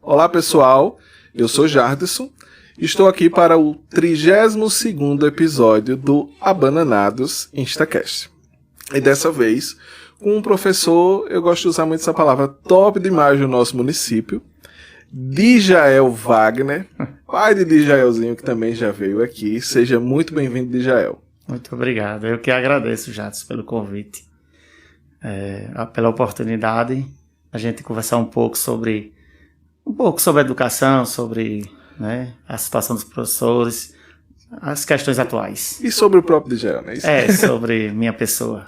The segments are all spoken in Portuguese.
Olá pessoal, eu sou Jardison e estou aqui para o 32º episódio do Abananados Instacast. E dessa vez, com um professor, eu gosto de usar muito essa palavra, top demais no nosso município, Dijael Wagner, pai de Dijaelzinho, que também já veio aqui. Seja muito bem-vindo, Dijael. Muito obrigado. Eu que agradeço, Jardison, pelo convite, pela oportunidade a gente conversar um pouco sobre a educação, sobre a situação dos professores, as questões atuais. E sobre o próprio Dijael, não é isso? Sobre minha pessoa.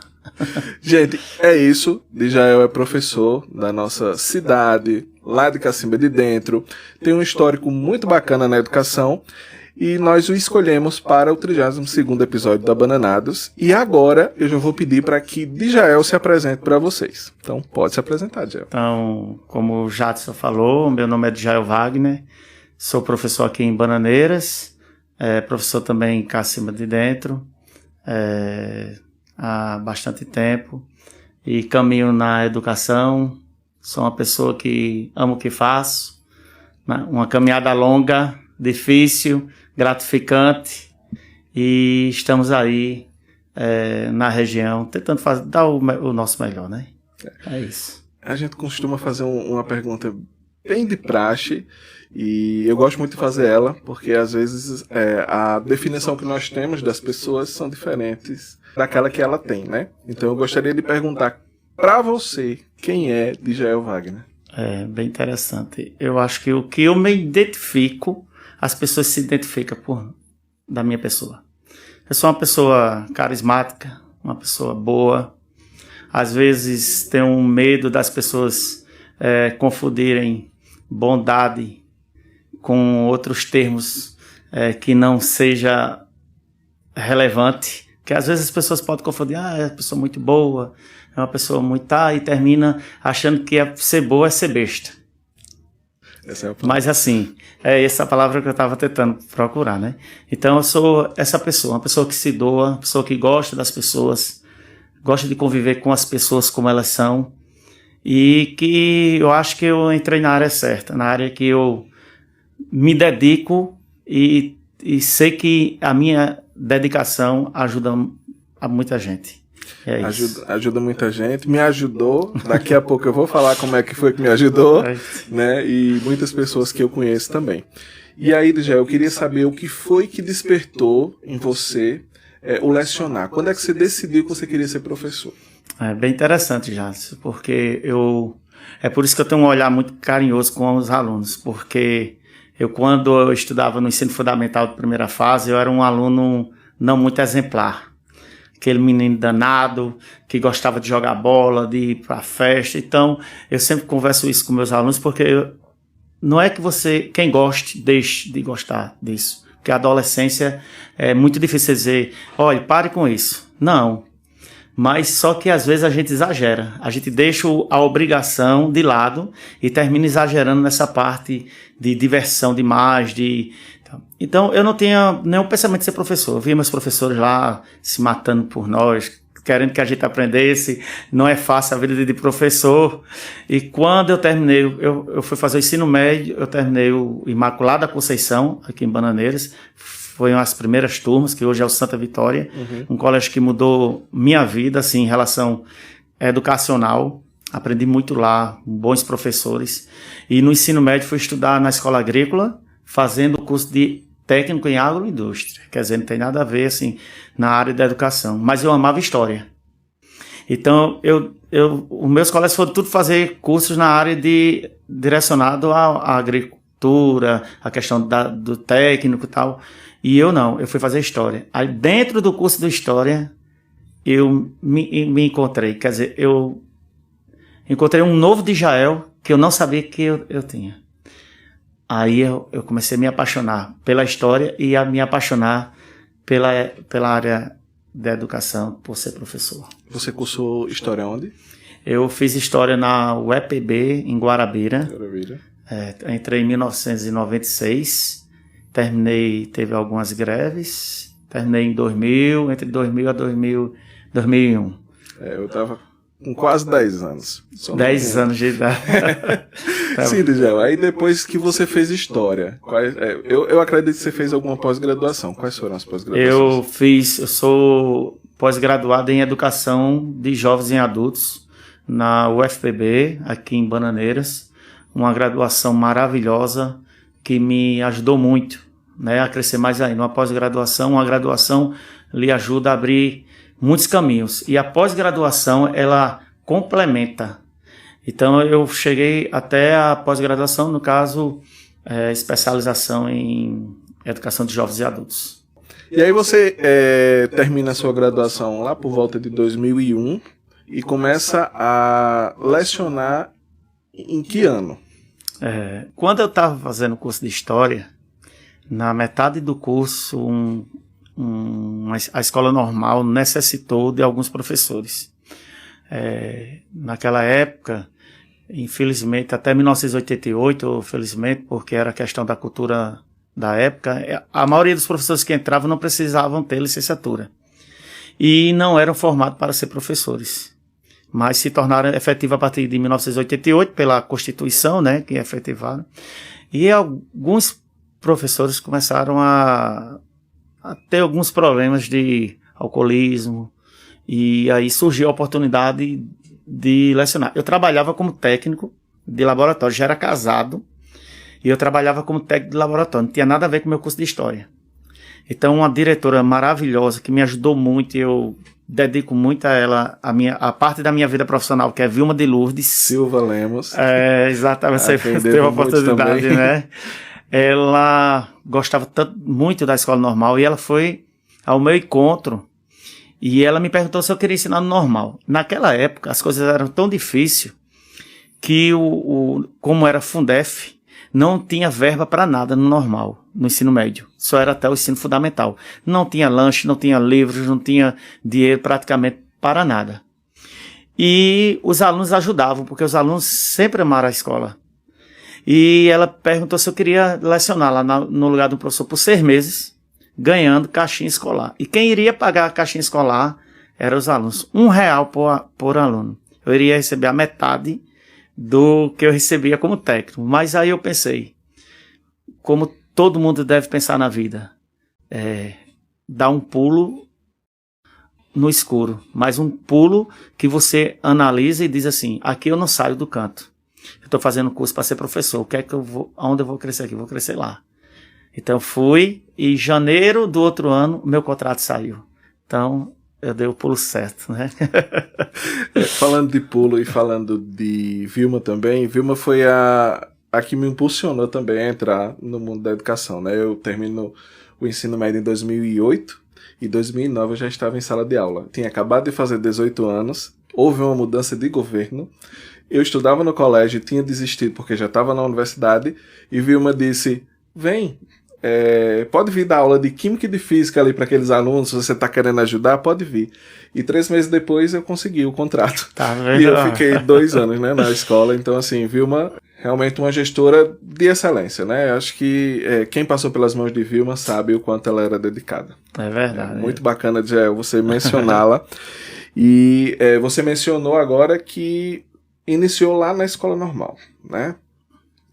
Gente, é isso. Dijael é professor da nossa cidade, lá de Cacimba de Dentro. Tem um histórico muito bacana na educação. E nós o escolhemos para o 32º episódio da Bananados. E agora eu já vou pedir para que Dijael se apresente para vocês. Então, pode se apresentar, Dijael. Então, como o Jardison falou, meu nome é Dijael Wagner. Sou professor aqui em Bananeiras. Professor também em Cacimba de Dentro. Há bastante tempo. E caminho na educação. Sou uma pessoa que amo o que faço. Uma caminhada longa, difícil, gratificante, e estamos aí na região tentando dar o nosso melhor, né? É isso. A gente costuma fazer uma pergunta bem de praxe, e eu gosto muito de fazer ela, porque às vezes a definição que nós temos das pessoas são diferentes daquela que ela tem, né? Então eu gostaria de perguntar para você, quem é Dijael Wagner? É bem interessante. Eu acho que o que eu me identifico, as pessoas se identificam da minha pessoa. Eu sou uma pessoa carismática, uma pessoa boa. Às vezes tenho um medo das pessoas confundirem bondade com outros termos que não seja relevante. Porque às vezes as pessoas podem confundir, é uma pessoa muito boa, é uma pessoa muito... e termina achando que ser boa é ser besta. Mas assim, essa palavra que eu estava tentando procurar, né? Então eu sou essa pessoa, uma pessoa que se doa, uma pessoa que gosta das pessoas, gosta de conviver com as pessoas como elas são, e que eu acho que eu entrei na área certa, na área que eu me dedico e sei que a minha dedicação ajuda a muita gente. Ajuda muita gente, me ajudou, daqui a pouco eu vou falar como é que foi que me ajudou, né? E muitas pessoas que eu conheço também. E aí, Dijael, eu queria saber o que foi que despertou em você o lecionar. Quando é que você decidiu que você queria ser professor? É bem interessante, Jardison, porque é por isso que eu tenho um olhar muito carinhoso com os alunos, porque quando eu estudava no ensino fundamental de primeira fase, eu era um aluno não muito exemplar. Aquele menino danado, que gostava de jogar bola, de ir para festa. Então, eu sempre converso isso com meus alunos, porque não é que quem goste, deixe de gostar disso. Porque a adolescência é muito difícil dizer, olha, pare com isso. Não. Mas só que às vezes a gente exagera. A gente deixa a obrigação de lado e termina exagerando nessa parte de diversão demais, Então, eu não tinha nenhum pensamento de ser professor. Eu via meus professores lá se matando por nós, querendo que a gente aprendesse. Não é fácil a vida de professor. E quando eu terminei, eu fui fazer o ensino médio, eu terminei o Imaculada Conceição, aqui em Bananeiras. Foi uma das primeiras turmas, que hoje é o Santa Vitória. Um colégio que mudou minha vida, assim, em relação educacional. Aprendi muito lá, bons professores. E no ensino médio fui estudar na escola agrícola, fazendo o curso de técnico em agroindústria. Quer dizer, não tem nada a ver, assim, na área da educação. Mas eu amava história. Então, os meus colegas foram tudo fazer cursos na área direcionado à agricultura, a questão do técnico e tal. E eu não, eu fui fazer história. Aí, dentro do curso de história, eu me encontrei. Quer dizer, eu encontrei um novo Dijael que eu não sabia que eu tinha. Aí eu comecei a me apaixonar pela história e a me apaixonar pela área da educação, por ser professor. Você cursou história onde? Eu fiz história na UEPB, em Guarabira. Entrei em 1996, teve algumas greves, terminei em 2000, entre 2000 a 2001. Eu estava com quase 10 anos. 10 anos de idade. Sim, Digel, aí depois que você fez História, eu acredito que você fez alguma pós-graduação. Quais foram as pós-graduações? Eu sou pós-graduado em Educação de Jovens e Adultos na UFPB, aqui em Bananeiras. Uma graduação maravilhosa que me ajudou muito, né, a crescer mais ainda. Uma pós-graduação, uma graduação lhe ajuda a abrir muitos caminhos. E a pós-graduação, ela complementa. Então, eu cheguei até a pós-graduação, no caso, especialização em Educação de Jovens e Adultos. E aí você termina a sua graduação lá por volta de 2001 e começa a lecionar em que ano? Quando eu estava fazendo o curso de História, na metade do curso, a escola normal necessitou de alguns professores. Naquela época, infelizmente, até 1988, felizmente, porque era questão da cultura da época, a maioria dos professores que entravam não precisavam ter licenciatura. E não eram formados para ser professores. Mas se tornaram efetivos a partir de 1988, pela Constituição, né, que efetivaram. E alguns professores começaram a ter alguns problemas de alcoolismo, e aí surgiu a oportunidade de lecionar. Eu trabalhava como técnico de laboratório, já era casado, e eu trabalhava como técnico de laboratório, não tinha nada a ver com o meu curso de História. Então, uma diretora maravilhosa, que me ajudou muito, e eu dedico muito a ela a parte da minha vida profissional, que é Vilma de Lourdes. Silva Lemos. Exatamente, você teve a oportunidade, né? Ela gostava muito da escola normal, e ela foi ao meu encontro, e ela me perguntou se eu queria ensinar no normal. Naquela época, as coisas eram tão difíceis que, como era Fundef, não tinha verba para nada no normal, no ensino médio. Só era até o ensino fundamental. Não tinha lanche, não tinha livros, não tinha dinheiro praticamente para nada. E os alunos ajudavam, porque os alunos sempre amaram a escola. E ela perguntou se eu queria lecionar lá no lugar do professor por 6 meses, ganhando caixinha escolar. E quem iria pagar a caixinha escolar eram os alunos. R$1 por aluno. Eu iria receber a metade do que eu recebia como técnico. Mas aí eu pensei, como todo mundo deve pensar na vida, dar um pulo no escuro, mas um pulo que você analisa e diz assim, aqui eu não saio do canto. Eu estou fazendo curso para ser professor, o que é que eu vou, aonde eu vou crescer aqui? Eu vou crescer lá. Então fui, e em janeiro do outro ano, meu contrato saiu. Então, eu dei o pulo certo, né? Falando de pulo e falando de Vilma também, Vilma foi a que me impulsionou também a entrar no mundo da educação, né? Eu termino o ensino médio em 2008 e em 2009 eu já estava em sala de aula. Tinha acabado de fazer 18 anos, houve uma mudança de governo, eu estudava no colégio, tinha desistido porque já estava na universidade, e Vilma disse, vem, pode vir dar aula de Química e de Física ali para aqueles alunos, se você está querendo ajudar, pode vir. E 3 meses depois eu consegui o contrato. Tá vendo? E eu fiquei 2 anos, né, na escola. Então, assim, Vilma, realmente uma gestora de excelência, né? Acho que quem passou pelas mãos de Vilma sabe o quanto ela era dedicada. É verdade. Muito bacana de você mencioná-la. E você mencionou agora que iniciou lá na escola normal, né?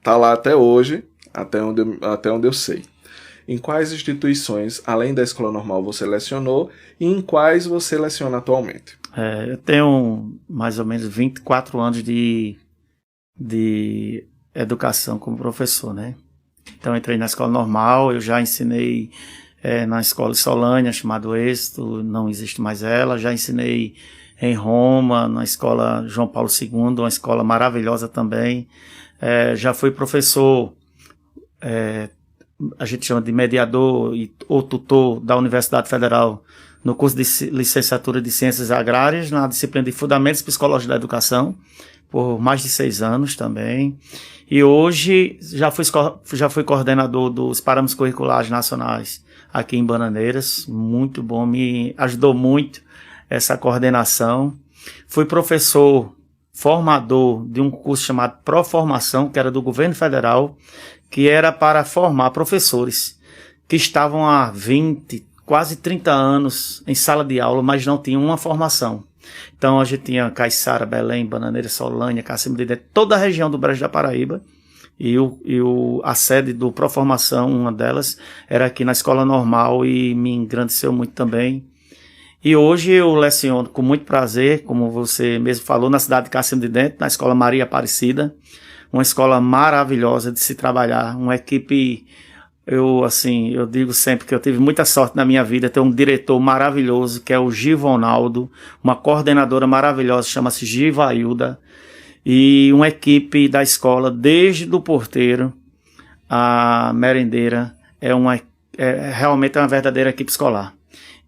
Tá lá até hoje, até onde eu sei. Em quais instituições, além da escola normal, você lecionou e em quais você leciona atualmente? Eu tenho mais ou menos 24 anos de educação como professor, né? Então, entrei na escola normal, eu já ensinei na escola Solânia, chamado Êxito, não existe mais ela. Já ensinei em Roma, na escola João Paulo II, uma escola maravilhosa também. Já fui professor, a gente chama de mediador ou tutor da Universidade Federal no curso de licenciatura de Ciências Agrárias, na disciplina de Fundamentos Psicológicos da Educação, por mais de 6 anos também. E hoje já fui coordenador dos Parâmetros Curriculares Nacionais aqui em Bananeiras. Muito bom, me ajudou muito essa coordenação. Fui professor formador de um curso chamado Proformação, que era do governo federal, que era para formar professores que estavam há 20, quase 30 anos em sala de aula, mas não tinham uma formação. Então a gente tinha Caiçara, Belém, Bananeira, Solânia, Cacimba de Dentro, toda a região do Brejo da Paraíba. E a sede do Proformação, uma delas, era aqui na Escola Normal e me engrandeceu muito também. E hoje eu leciono com muito prazer, como você mesmo falou, na cidade de Cacimba de Dentro, na Escola Maria Aparecida. Uma escola maravilhosa de se trabalhar, uma equipe... Eu digo sempre que eu tive muita sorte na minha vida, ter um diretor maravilhoso, que é o Givonaldo, uma coordenadora maravilhosa, chama-se Givailda, e uma equipe da escola, desde do porteiro, a merendeira, realmente uma verdadeira equipe escolar.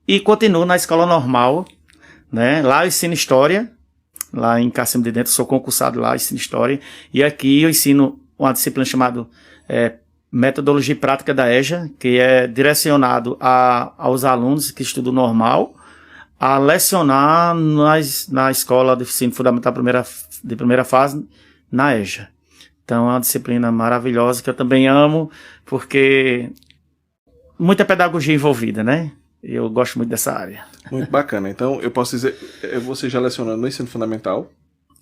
E continuo na escola normal, né? Lá eu ensino História, lá em Cacimba de Dentro, sou concursado lá, ensino História, e aqui eu ensino uma disciplina chamada Metodologia e Prática da EJA, que é direcionado aos alunos que estudam normal, a lecionar na escola de ensino fundamental de primeira fase, na EJA. Então é uma disciplina maravilhosa que eu também amo, porque muita pedagogia envolvida, né? Eu gosto muito dessa área. Muito bacana. Então eu posso dizer, você já lecionando no ensino fundamental?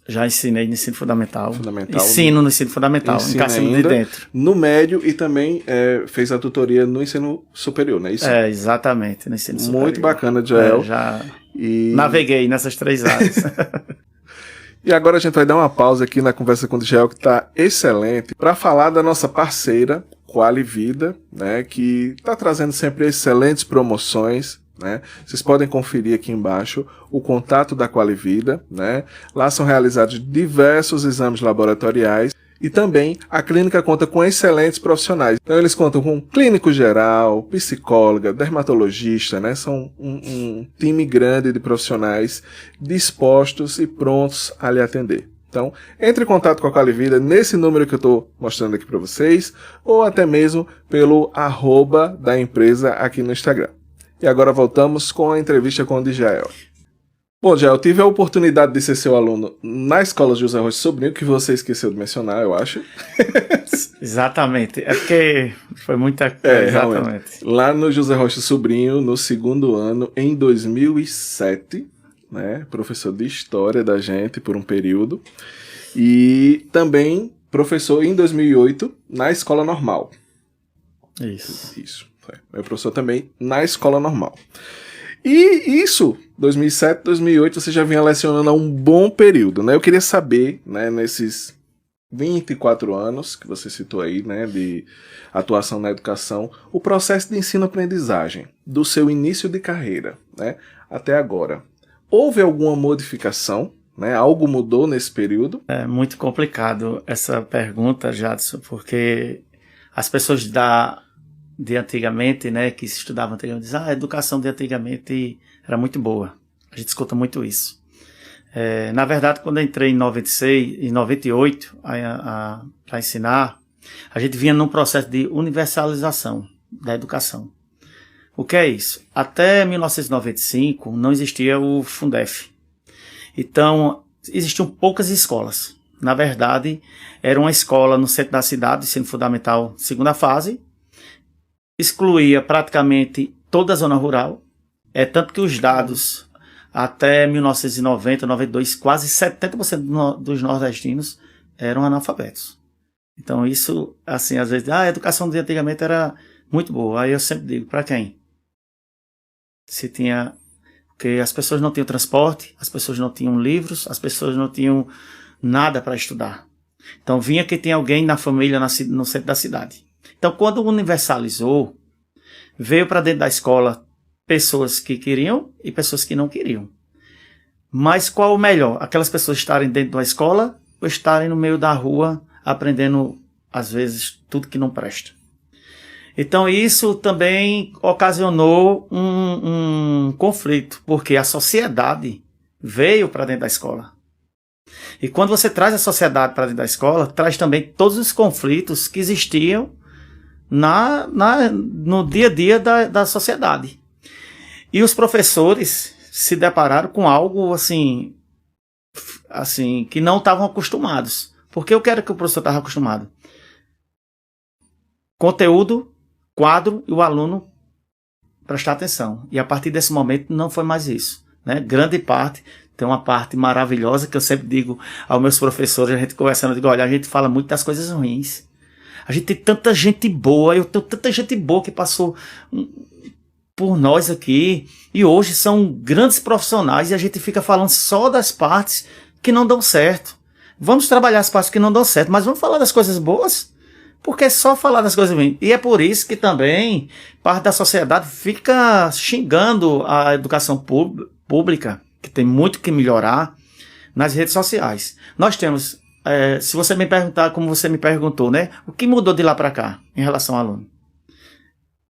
Já ensinei no ensino fundamental. Ensino no ensino fundamental, em Cacimba de Dentro. No médio e também fez a tutoria no ensino superior, não é isso? Exatamente, no ensino superior. Muito bacana, Joel. Já naveguei nessas 3 áreas. E agora a gente vai dar uma pausa aqui na conversa com o Joel, que está excelente, para falar da nossa parceira, Qualivida, né, que está trazendo sempre excelentes promoções. Né? Vocês podem conferir aqui embaixo o contato da Qualivida, né? Lá são realizados diversos exames laboratoriais e também a clínica conta com excelentes profissionais. Então eles contam com clínico geral, psicóloga, dermatologista, né? São um time grande de profissionais dispostos e prontos a lhe atender. Então, entre em contato com a Qualivida nesse número que eu estou mostrando aqui para vocês ou até mesmo pelo @ da empresa aqui no Instagram. E agora voltamos com a entrevista com o Djael. Bom, Djael, eu tive a oportunidade de ser seu aluno na escola José Rocha Sobrinho, que você esqueceu de mencionar, eu acho. Exatamente. É porque foi muita coisa. Exatamente. Realmente. Lá no José Rocha Sobrinho, no 2º ano, em 2007, né? Professor de História da gente por um período. E também professor em 2008 na Escola Normal. Isso. Meu professor também na Escola Normal. E isso, 2007, 2008, você já vinha lecionando há um bom período, né? Eu queria saber, né, nesses 24 anos que você citou aí, né, de atuação na educação, o processo de ensino-aprendizagem, do seu início de carreira, né, até agora. Houve alguma modificação, né? Algo mudou nesse período? É muito complicado essa pergunta, Jadson, porque as pessoas de antigamente, né, que se estudavam antigamente, dizem, a educação de antigamente era muito boa. A gente escuta muito isso. Na verdade, quando eu entrei em 96 e 98 para ensinar, a gente vinha num processo de universalização da educação. O que é isso? Até 1995 não existia o Fundef. Então, existiam poucas escolas. Na verdade, era uma escola no centro da cidade, ensino fundamental, 2ª fase, excluía praticamente toda a zona rural, tanto que os dados até 1990, 92, quase 70% dos nordestinos eram analfabetos. Então isso, assim, às vezes, a educação de antigamente era muito boa. Aí eu sempre digo, para quem? Porque as pessoas não tinham transporte, as pessoas não tinham livros, as pessoas não tinham nada para estudar. Então vinha que tem alguém na família no centro da cidade. Então, quando universalizou, veio para dentro da escola pessoas que queriam e pessoas que não queriam. Mas qual o melhor? Aquelas pessoas estarem dentro da escola ou estarem no meio da rua aprendendo, às vezes, tudo que não presta? Então, isso também ocasionou um conflito, porque a sociedade veio para dentro da escola. E quando você traz a sociedade para dentro da escola, traz também todos os conflitos que existiam no dia a dia da sociedade. E os professores se depararam com algo assim que não estavam acostumados. Porque eu quero que o professor estava acostumado. Conteúdo, quadro e o aluno prestar atenção. E a partir desse momento não foi mais isso, né? Grande parte tem uma parte maravilhosa que eu sempre digo aos meus professores, a gente conversando, eu digo, olha, a gente fala muito das coisas ruins. A gente tem tanta gente boa, eu tenho tanta gente boa que passou por nós aqui, e hoje são grandes profissionais, e a gente fica falando só das partes que não dão certo. Vamos trabalhar as partes que não dão certo, mas vamos falar das coisas boas, porque é só falar das coisas ruins. E é por isso que também parte da sociedade fica xingando a educação pública, que tem muito que melhorar, nas redes sociais. Nós temos, se você me perguntar, como você me perguntou, né, o que mudou de lá para cá em relação ao aluno?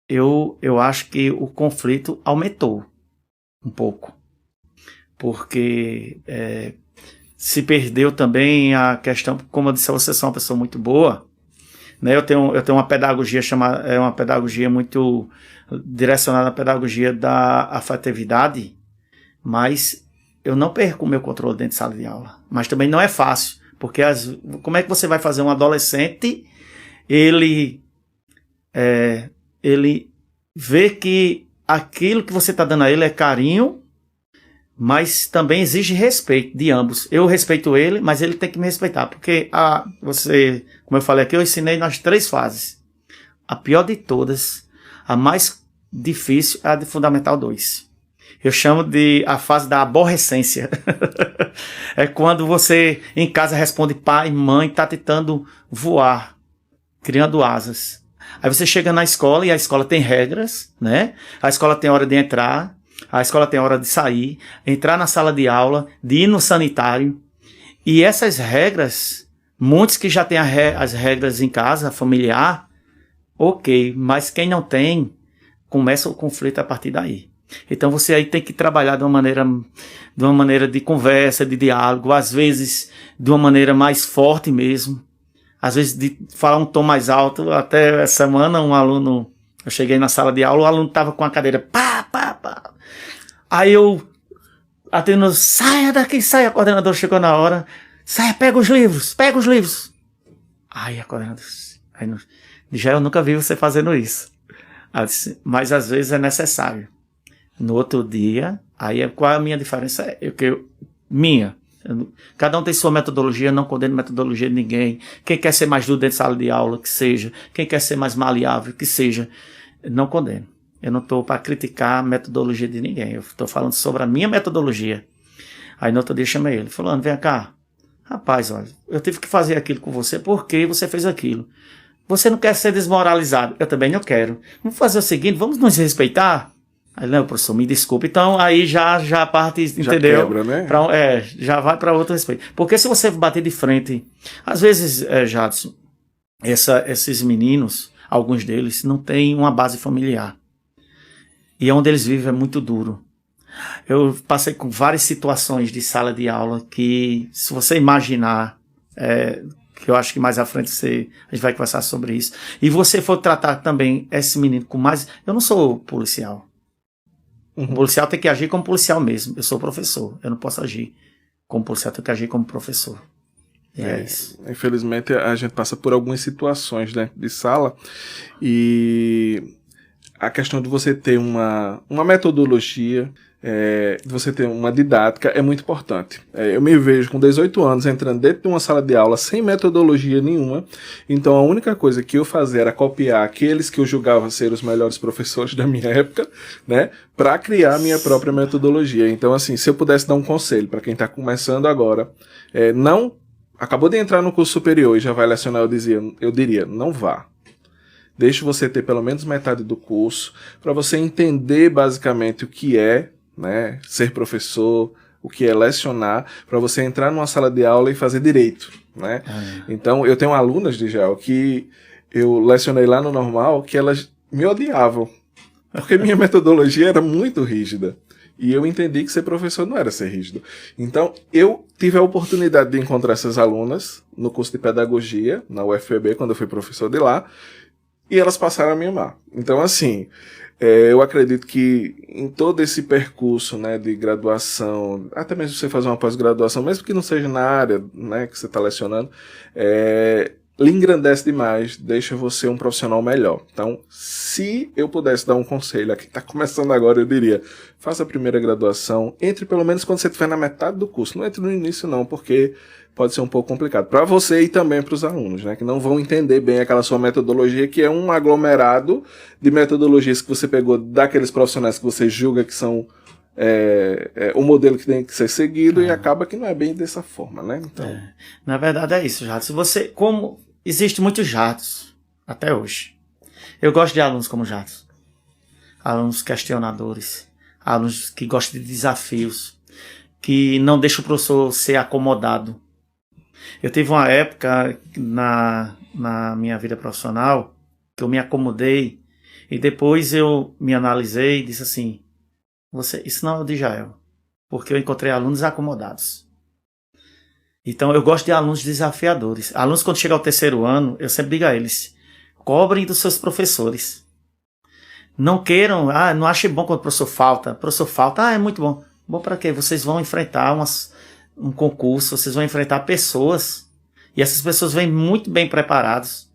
Eu acho que o conflito aumentou um pouco, porque se perdeu também a questão, como eu disse, você é uma pessoa muito boa, né? Eu tenho uma pedagogia chamada, uma pedagogia muito direcionada à pedagogia da afetividade, mas eu não perco o meu controle dentro de sala de aula. Mas também não é fácil, porque como é que você vai fazer um adolescente, ele vê que aquilo que você está dando a ele é carinho, mas também exige respeito de ambos. Eu respeito ele, mas ele tem que me respeitar, porque como eu falei aqui, eu ensinei nas 3 fases. A pior de todas, a mais difícil, é a de Fundamental 2. Eu chamo de a fase da aborrecência. É quando você em casa responde pai, mãe, está tentando voar, criando asas. Aí você chega na escola e a escola tem regras, né? A escola tem hora de entrar, a escola tem hora de sair, entrar na sala de aula, de ir no sanitário. E essas regras, muitos que já têm as regras em casa, familiar, ok, mas quem não tem, começa o conflito a partir daí. Então você aí tem que trabalhar de uma maneira de conversa, de diálogo, às vezes de uma maneira mais forte mesmo, às vezes de falar um tom mais alto. Até essa semana eu cheguei na sala de aula, o aluno estava com a cadeira, pá. Aí eu atendo, saia daqui, saia, a coordenadora chegou na hora, saia, pega os livros. Aí a coordenadora, já eu nunca vi você fazendo isso. Mas às vezes é necessário. No outro dia, qual é a minha diferença? Cada um tem sua metodologia, não condeno metodologia de ninguém. Quem quer ser mais duro dentro de sala de aula, que seja. Quem quer ser mais maleável, que seja. Não condeno. Eu não estou para criticar a metodologia de ninguém. Eu estou falando sobre a minha metodologia. Aí no outro dia eu chamei ele. Fulano, vem cá. Rapaz, olha, eu tive que fazer aquilo com você porque você fez aquilo. Você não quer ser desmoralizado. Eu também não quero. Vamos fazer o seguinte, vamos nos respeitar? Aí, não, professor, me desculpe. Então, aí já parte, já entendeu? Quebra, né? Já vai para outro respeito. Porque se você bater de frente, às vezes, Jadson, esses meninos, alguns deles, não têm uma base familiar. E onde eles vivem é muito duro. Eu passei com várias situações de sala de aula que, se você imaginar, que eu acho que mais à frente a gente vai conversar sobre isso, e você for tratar também esse menino com mais... Eu não sou policial. O policial tem que agir como policial mesmo. Eu sou professor. Eu não posso agir como policial, tenho que agir como professor. É isso. Infelizmente, a gente passa por algumas situações dentro de sala e a questão de você ter uma metodologia, de você ter uma didática é muito importante. Eu me vejo com 18 anos entrando dentro de uma sala de aula sem metodologia nenhuma, então a única coisa que eu fazia era copiar aqueles que eu julgava ser os melhores professores da minha época, né, para criar a minha própria metodologia. Então, assim, se eu pudesse dar um conselho para quem está começando agora, não acabou de entrar no curso superior e já vai lecionar, eu diria, não vá. Deixe você ter pelo menos metade do curso para você entender basicamente o que é, né, ser professor, o que é lecionar, para você entrar numa sala de aula e fazer direito, né? Então, eu tenho alunas de GEL que eu lecionei lá no normal que elas me odiavam, porque minha metodologia era muito rígida. E eu entendi que ser professor não era ser rígido. Então, eu tive a oportunidade de encontrar essas alunas no curso de pedagogia, na UFPB, quando eu fui professor de lá, e elas passaram a me amar. Então, assim, eu acredito que em todo esse percurso, né, de graduação, até mesmo você fazer uma pós-graduação, mesmo que não seja na área, né, que você está lecionando, lhe engrandece demais, deixa você um profissional melhor. Então, se eu pudesse dar um conselho a quem está começando agora, eu diria, faça a primeira graduação, entre pelo menos quando você estiver na metade do curso, não entre no início não, porque pode ser um pouco complicado para você e também para os alunos, né, que não vão entender bem aquela sua metodologia, que é um aglomerado de metodologias que você pegou daqueles profissionais que você julga que são o modelo que tem que ser seguido, e acaba que não é bem dessa forma, né? Então... Na verdade é isso, Jadson. Como existe muitos Jadson até hoje. Eu gosto de alunos como Jadson. Alunos questionadores, alunos que gostam de desafios, que não deixam o professor ser acomodado. Eu tive uma época na minha vida profissional que eu me acomodei e depois eu me analisei e disse assim, isso não é o de Jael, porque eu encontrei alunos acomodados. Então eu gosto de alunos desafiadores. Alunos, quando chegam ao terceiro ano, eu sempre digo a eles, cobrem dos seus professores. Não queiram, não achem bom quando o professor falta. O professor falta, é muito bom. Bom para quê? Vocês vão enfrentar um concurso, vocês vão enfrentar pessoas, e essas pessoas vêm muito bem preparadas.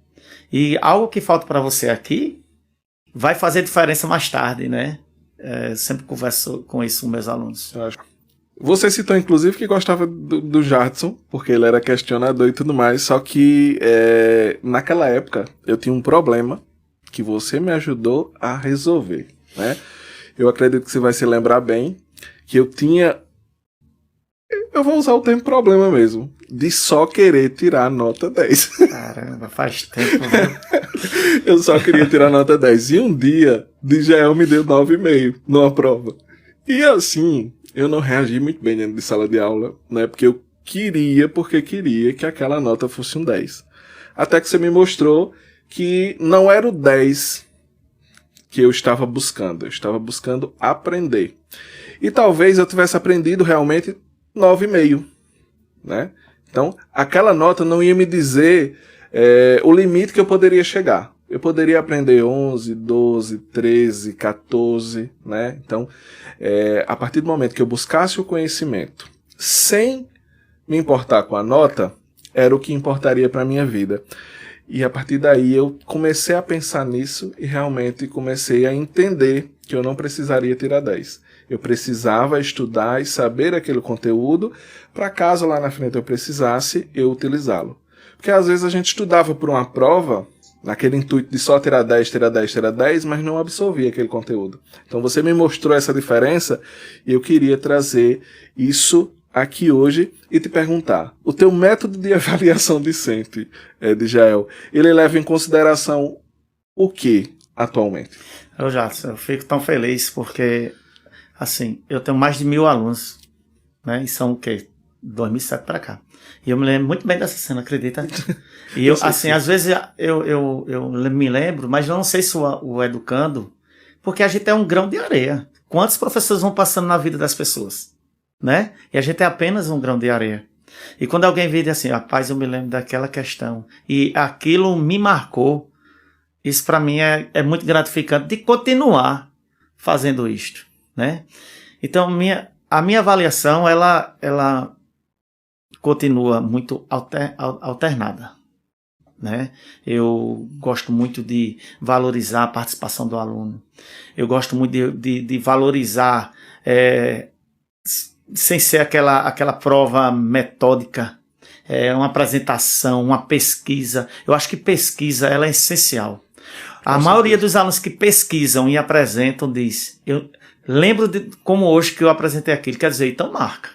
E algo que falta para você aqui vai fazer diferença mais tarde, né? Sempre converso com isso com meus alunos. Você citou, inclusive, que gostava do Jadson, porque ele era questionador e tudo mais, só que naquela época eu tinha um problema que você me ajudou a resolver, né? Eu acredito que você vai se lembrar bem que eu vou usar o termo problema mesmo, de só querer tirar nota 10. Caramba, faz tempo, né? Eu só queria tirar nota 10. E um dia, Djael me deu 9,5 numa prova. E assim, eu não reagi muito bem dentro de sala de aula, né? Porque queria que aquela nota fosse um 10. Até que você me mostrou que não era o 10 que eu estava buscando. Eu estava buscando aprender. E talvez eu tivesse aprendido realmente 9,5, né? Então, aquela nota não ia me dizer o limite que eu poderia chegar. Eu poderia aprender 11, 12, 13, 14, né? Então, a partir do momento que eu buscasse o conhecimento sem me importar com a nota, era o que importaria para a minha vida. E a partir daí eu comecei a pensar nisso e realmente comecei a entender que eu não precisaria tirar 10. Eu precisava estudar e saber aquele conteúdo para caso lá na frente eu precisasse, eu utilizá-lo. Porque às vezes a gente estudava por uma prova, naquele intuito de só tirar 10, tirar 10, tirar 10, mas não absorvia aquele conteúdo. Então você me mostrou essa diferença e eu queria trazer isso aqui hoje e te perguntar, o teu método de avaliação discente, Djael, ele leva em consideração o que atualmente? Eu fico tão feliz porque, assim, eu tenho mais de 1.000 alunos, né? E são o quê? 2007 para cá. E eu me lembro muito bem dessa cena, acredita? E eu, assim, às vezes eu me lembro, mas eu não sei se o educando, porque a gente é um grão de areia. Quantos professores vão passando na vida das pessoas? Né? E a gente é apenas um grão de areia. E quando alguém vê assim, rapaz, eu me lembro daquela questão e aquilo me marcou, isso para mim é muito gratificante de continuar fazendo isto, né? Então a minha avaliação ela continua muito alternada, né? Eu gosto muito de valorizar a participação do aluno, eu gosto muito de valorizar sem ser aquela prova metódica, uma apresentação, uma pesquisa. Eu acho que pesquisa ela é essencial. A maioria dos alunos que pesquisam e apresentam diz, eu lembro de como hoje que eu apresentei aquilo, quer dizer, então marca.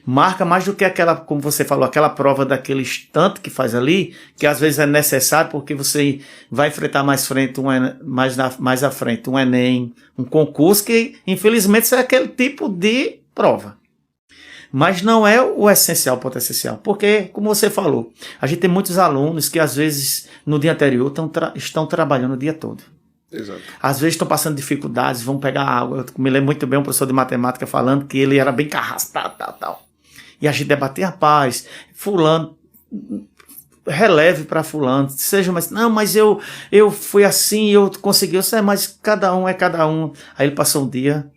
Marca mais do que aquela, como você falou, aquela prova daquele instante que faz ali, que às vezes é necessário porque você vai enfrentar mais à frente um Enem, um concurso que infelizmente é aquele tipo de prova. Mas não é o essencial para o essencial, porque, como você falou, a gente tem muitos alunos que às vezes no dia anterior estão trabalhando o dia todo. Exato. Às vezes estão passando dificuldades, vão pegar água. Eu me lembro muito bem um professor de matemática falando que ele era bem carrasco, tal. E a gente debatia, rapaz, fulano, releve para fulano, seja, mas eu fui assim, eu consegui, mas cada um é cada um. Aí ele passou um dia,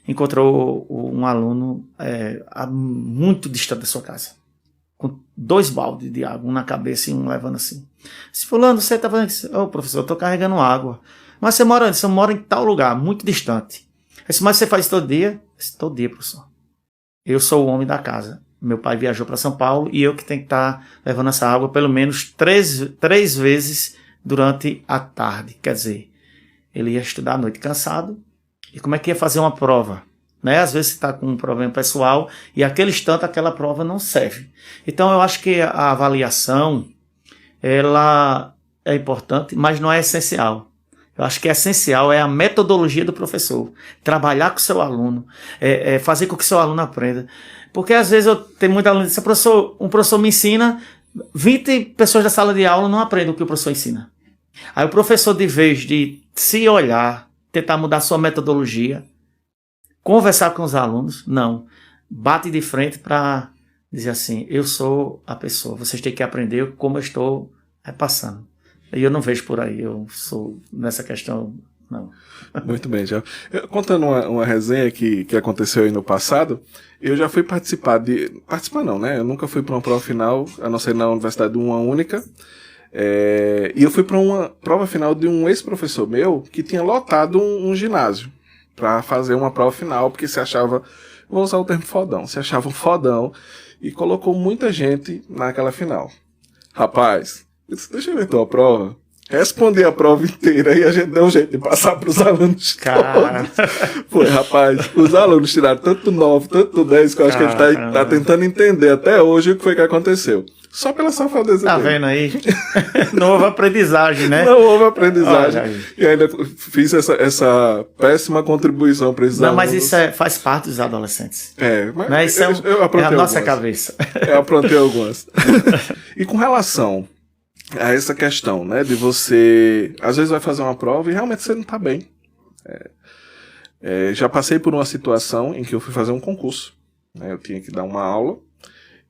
encontrou um aluno muito distante da sua casa, com 2 baldes de água, um na cabeça e um levando assim. Se fulano, você tá fazendo isso? Ô, professor, eu tô carregando água. Mas você mora onde? Você mora em tal lugar, muito distante. Eu disse, mas você faz isso todo dia? Eu disse, todo dia, professor. Eu sou o homem da casa. Meu pai viajou para São Paulo e eu que tenho que estar levando essa água pelo menos 3 vezes durante a tarde. Quer dizer, ele ia estudar à noite cansado. E como é que ia fazer uma prova? Né? Às vezes você está com um problema pessoal e aquele instante aquela prova não serve. Então eu acho que a avaliação ela é importante, mas não é essencial. Eu acho que é essencial é a metodologia do professor. Trabalhar com o seu aluno, fazer com que o seu aluno aprenda. Porque às vezes eu tenho muita aluno que diz, um professor me ensina, 20 pessoas da sala de aula não aprendem o que o professor ensina. Aí o professor, de vez de se olhar, tentar mudar sua metodologia, conversar com os alunos, não. Bate de frente para dizer assim, eu sou a pessoa, vocês têm que aprender como eu estou repassando. E eu não vejo por aí, eu sou nessa questão, não. Muito bem, já. Contando uma resenha que aconteceu aí no passado, eu já fui participar não, né? Eu nunca fui para uma prova final, a não ser na universidade uma única. E eu fui para uma prova final de um ex-professor meu que tinha lotado um ginásio para fazer uma prova final, porque se achava, vou usar o termo fodão, se achava um fodão e colocou muita gente naquela final. Rapaz, eu disse, deixa eu ver tua prova. Respondi a prova inteira e a gente deu um jeito de passar para os alunos. Cara. Foi, rapaz, os alunos tiraram tanto 9, tanto 10, que eu acho que a gente tá tentando entender até hoje o que foi que aconteceu. Só pela safadeza Tá dele. vendo aí? Não houve aprendizagem, né? Não houve aprendizagem. E ainda fiz essa péssima contribuição para esses alunos. Não, mas isso faz parte dos adolescentes. Mas né? Isso eu aprontei a nossa algumas. cabeça. Eu aprontei algumas. E com relação a essa questão, né, de você, às vezes vai fazer uma prova e realmente você não tá bem. Já passei por uma situação em que eu fui fazer um concurso, né, eu tinha que dar uma aula,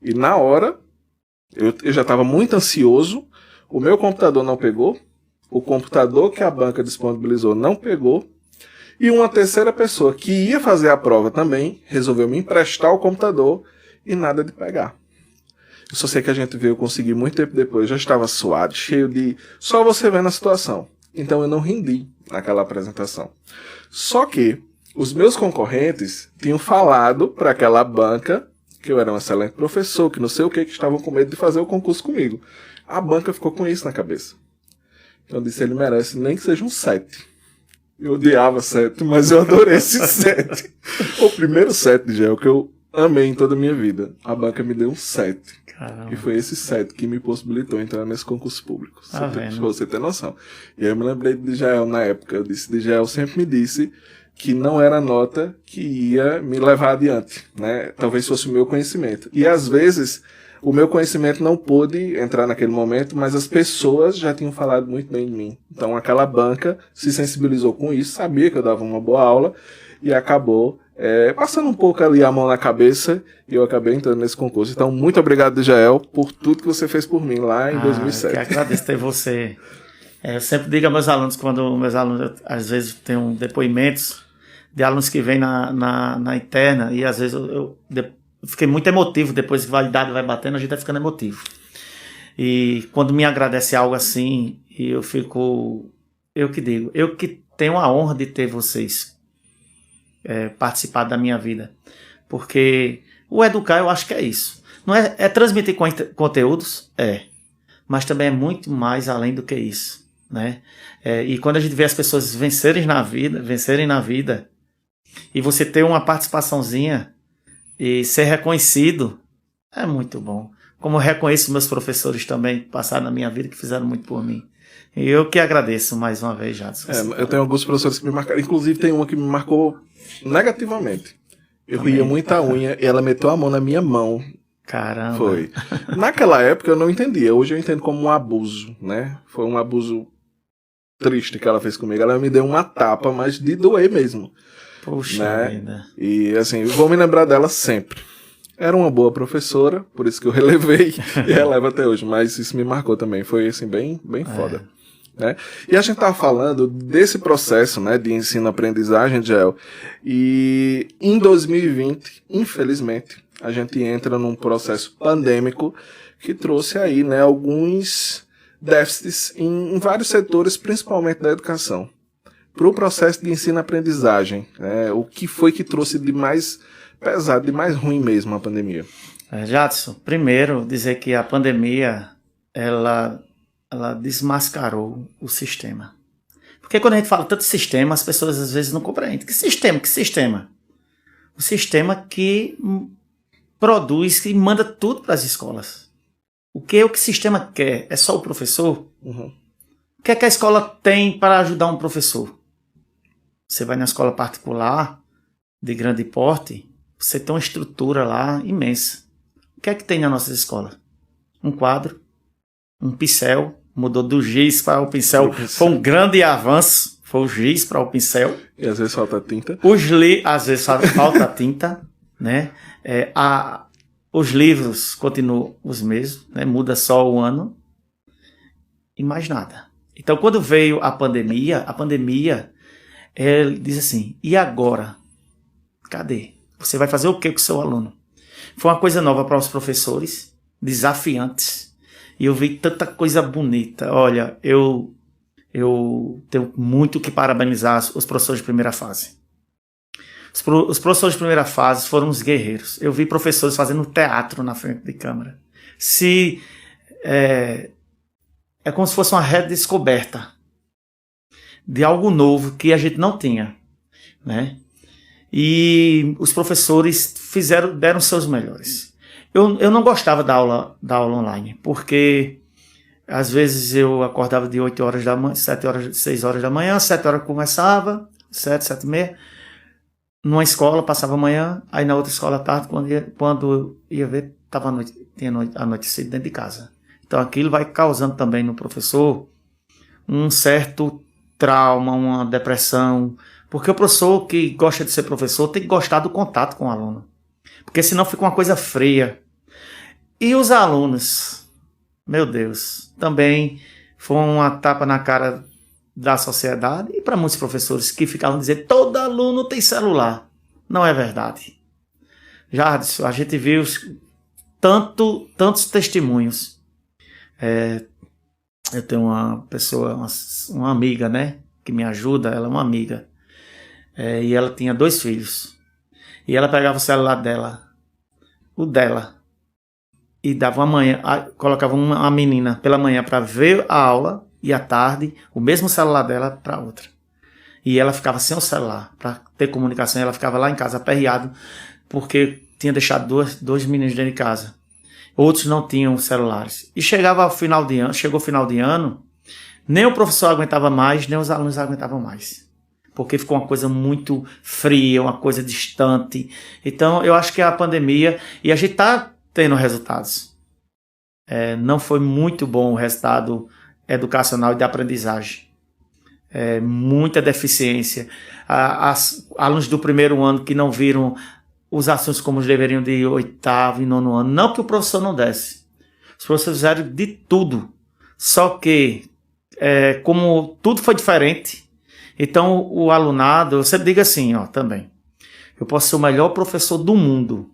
e na hora, eu já estava muito ansioso, o meu computador não pegou, o computador que a banca disponibilizou não pegou, e uma terceira pessoa que ia fazer a prova também, resolveu me emprestar o computador, e nada de pegar. Eu só sei que a gente veio conseguir muito tempo depois, já estava suado, cheio de... Só você vendo a situação. Então eu não rendi naquela apresentação. Só que os meus concorrentes tinham falado para aquela banca que eu era um excelente professor, que não sei o que estavam com medo de fazer o concurso comigo. A banca ficou com isso na cabeça. Então eu disse, ele merece nem que seja um 7. Eu odiava 7, mas eu adorei esse 7. O primeiro 7, já é o que eu amei em toda a minha vida. A banca me deu um 7. Caramba. E foi esse 7 que me possibilitou entrar nesse concurso público. Pra você ter noção. E aí eu me lembrei de Jael na época. Eu disse, Jael sempre me disse que não era a nota que ia me levar adiante, né? Talvez fosse o meu conhecimento. E às vezes o meu conhecimento não pôde entrar naquele momento, mas as pessoas já tinham falado muito bem de mim. Então aquela banca se sensibilizou com isso, sabia que eu dava uma boa aula e acabou passando um pouco ali a mão na cabeça e eu acabei entrando nesse concurso. Então, muito obrigado, Jael, por tudo que você fez por mim lá em 2007. Eu que agradeço ter você. Eu sempre digo a meus alunos, quando meus alunos, às vezes, têm depoimentos de alunos que vêm na interna e às vezes eu fiquei muito emotivo, depois que a validade vai batendo, a gente vai ficando emotivo. E quando me agradece algo assim, eu que tenho a honra de ter vocês participar da minha vida, porque o educar eu acho que é isso, não é transmitir conteúdos, mas também é muito mais além do que isso, né? E quando a gente vê as pessoas vencerem na vida e você ter uma participaçãozinha e ser reconhecido, é muito bom. Como eu reconheço meus professores também que passaram na minha vida, que fizeram muito por mim. E eu que agradeço mais uma vez, Jadson. Eu tenho alguns professores que me marcaram, inclusive tem uma que me marcou negativamente. Eu ria muita unha e ela meteu a mão na minha mão. Caramba. Foi. Naquela época eu não entendia, hoje eu entendo como um abuso, né? Foi um abuso triste que ela fez comigo. Ela me deu uma tapa, mas de doer mesmo. Puxa vida. E assim, eu vou me lembrar dela sempre. Era uma boa professora, por isso que eu relevei e relevo até hoje, mas isso me marcou também, foi assim, bem foda. Né? E a gente estava falando desse processo, né, de ensino-aprendizagem, Jael, e em 2020, infelizmente, a gente entra num processo pandêmico que trouxe aí, né, alguns déficits em vários setores, principalmente da educação. Para o processo de ensino-aprendizagem, o que foi que trouxe de mais pesado, de mais ruim mesmo a pandemia? Jadson, primeiro dizer que a pandemia, ela desmascarou o sistema. Porque quando a gente fala tanto de sistema, as pessoas às vezes não compreendem. Que sistema? Que sistema? O sistema que produz, que manda tudo para as escolas. O que o sistema quer? É só o professor? Uhum. O que é que a escola tem para ajudar um professor? Você vai na escola particular, de grande porte, você tem uma estrutura lá imensa. O que é que tem na nossa escola? Um quadro, um pincel, mudou do giz para o pincel, foi um grande avanço, foi o giz para o pincel. E às vezes falta tinta. Às vezes falta tinta, né? Os livros continuam os mesmos, né? Muda só o ano e mais nada. Então, quando veio a pandemia, ele diz assim, e agora? Cadê? Você vai fazer o que com o seu aluno? Foi uma coisa nova para os professores, desafiantes. E eu vi tanta coisa bonita. Olha, eu tenho muito que parabenizar os professores de primeira fase. Os professores de primeira fase foram os guerreiros. Eu vi professores fazendo teatro na frente de câmera. É como se fosse uma redescoberta de algo novo que a gente não tinha, né? E os professores deram seus melhores. Eu não gostava da aula online, porque às vezes eu acordava de 8 horas da manhã, 6 horas da manhã, 7 horas começava, 7 e meia, numa escola, passava a manhã, aí na outra escola à tarde, quando ia ver, tinha anoitecido dentro de casa. Então aquilo vai causando também no professor um certo trauma, uma depressão, porque o professor que gosta de ser professor tem que gostar do contato com o aluno, porque senão fica uma coisa fria. E os alunos, meu Deus, também foi uma tapa na cara da sociedade e para muitos professores que ficavam dizendo todo aluno tem celular. Não é verdade. Jadson, a gente viu tantos testemunhos. Eu tenho uma pessoa, uma amiga, né, que me ajuda, ela é uma amiga, e ela tinha 2 filhos, e ela pegava o celular dela, e dava colocava uma menina pela manhã para ver a aula, e à tarde, o mesmo celular dela para outra. E ela ficava sem o celular, para ter comunicação, ela ficava lá em casa aperreado, porque tinha deixado dois meninos dentro de casa. Outros não tinham celulares. E chegou o final de ano, nem o professor aguentava mais, nem os alunos aguentavam mais. Porque ficou uma coisa muito fria, uma coisa distante. Então, eu acho que a pandemia, e a gente está tendo resultados. Não foi muito bom o resultado educacional e de aprendizagem. Muita deficiência. Alunos do primeiro ano que não viram os assuntos como deveriam de 8º e 9º ano. Não que o professor não desse. Os professores fizeram de tudo. Só que, como tudo foi diferente, então o alunado, eu sempre digo assim, também. Eu posso ser o melhor professor do mundo,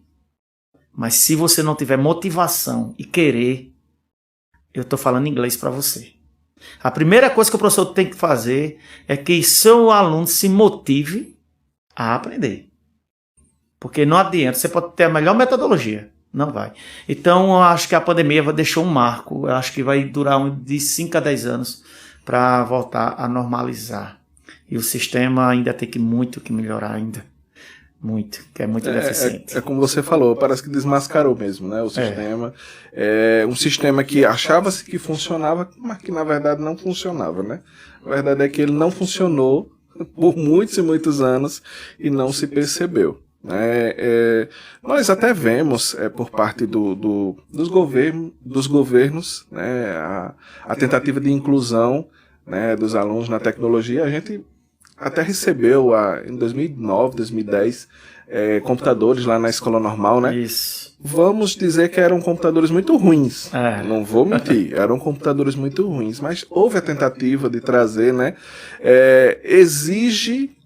mas se você não tiver motivação e querer, eu estou falando inglês para você. A primeira coisa que o professor tem que fazer é que seu aluno se motive a aprender. Porque não adianta, você pode ter a melhor metodologia, não vai. Então, eu acho que a pandemia deixou um marco, eu acho que vai durar de 5 a 10 anos para voltar a normalizar. E o sistema ainda tem muito que melhorar ainda. Muito, que é muito deficiente. É como você falou, parece que desmascarou mesmo, né? O sistema. É um sistema que achava-se que funcionava, mas que na verdade não funcionava, né? A verdade é que ele não funcionou por muitos e muitos anos e não se percebeu. Nós até vemos por parte dos governos, né, a tentativa de inclusão, né, dos alunos na tecnologia. A gente até recebeu em 2009, 2010 computadores lá na escola normal, né? Isso. Vamos dizer que eram computadores muito ruins. Não vou mentir, eram computadores muito ruins, mas houve a tentativa de trazer, né? Exige-se,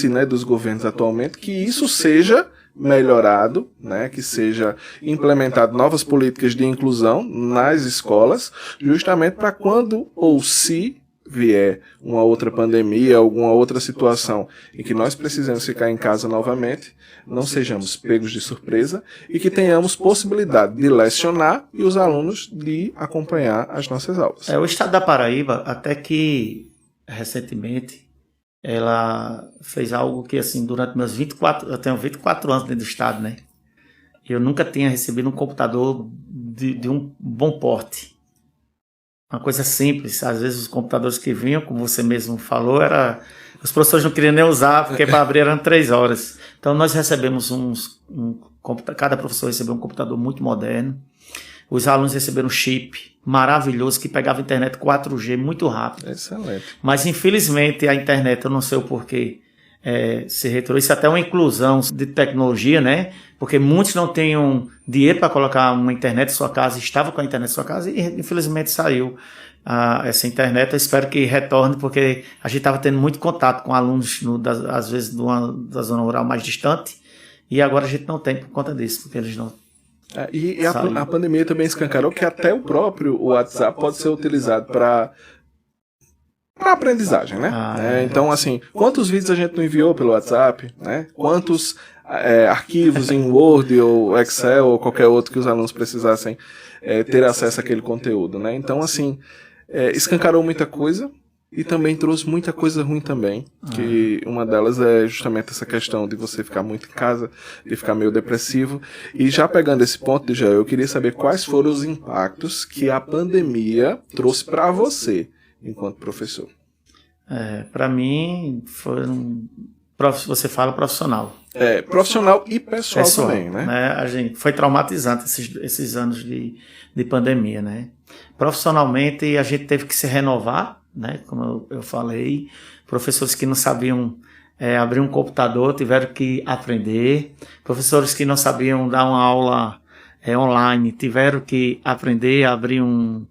né, dos governos atualmente que isso seja melhorado, né, que seja implementado novas políticas de inclusão nas escolas, justamente para quando ou se vier uma outra pandemia, alguma outra situação em que nós precisamos ficar em casa novamente, não sejamos pegos de surpresa e que tenhamos possibilidade de lecionar e os alunos de acompanhar as nossas aulas. O estado da Paraíba, até que recentemente, ela fez algo que, assim, durante meus 24... Eu tenho 24 anos dentro do estado, né? Eu nunca tinha recebido um computador de um bom porte. Uma coisa simples. Às vezes os computadores que vinham, como você mesmo falou, os professores não queriam nem usar, porque para abrir eram 3 horas. Então nós recebemos cada professor recebeu um computador muito moderno. Os alunos receberam um chip maravilhoso que pegava a internet 4G muito rápido. Excelente. Mas infelizmente a internet, eu não sei o porquê, se retirou. Isso é até uma inclusão de tecnologia, né? Porque muitos não tinham dinheiro para colocar uma internet em sua casa, estavam com a internet em sua casa e infelizmente saiu essa internet. Eu espero que retorne, porque a gente estava tendo muito contato com alunos, às vezes, da zona rural mais distante, e agora a gente não tem por conta disso, porque eles não... E a pandemia também escancarou que até o próprio WhatsApp pode ser utilizado para aprendizagem, né? Então, assim, quantos vídeos a gente não enviou pelo WhatsApp, né? Quantos arquivos em Word ou Excel ou qualquer outro que os alunos precisassem ter acesso àquele conteúdo, né? Então, assim, escancarou muita coisa e também trouxe muita coisa ruim também, que uma delas é justamente essa questão de você ficar muito em casa, de ficar meio depressivo. E já pegando esse ponto, eu queria saber quais foram os impactos que a pandemia trouxe para você, enquanto professor. Para mim, você fala profissional. Profissional e pessoal também, né? A gente foi traumatizante esses anos de pandemia, né? Profissionalmente, a gente teve que se renovar, né? Como eu falei, professores que não sabiam abrir um computador tiveram que aprender, professores que não sabiam dar uma aula online tiveram que aprender a abrir um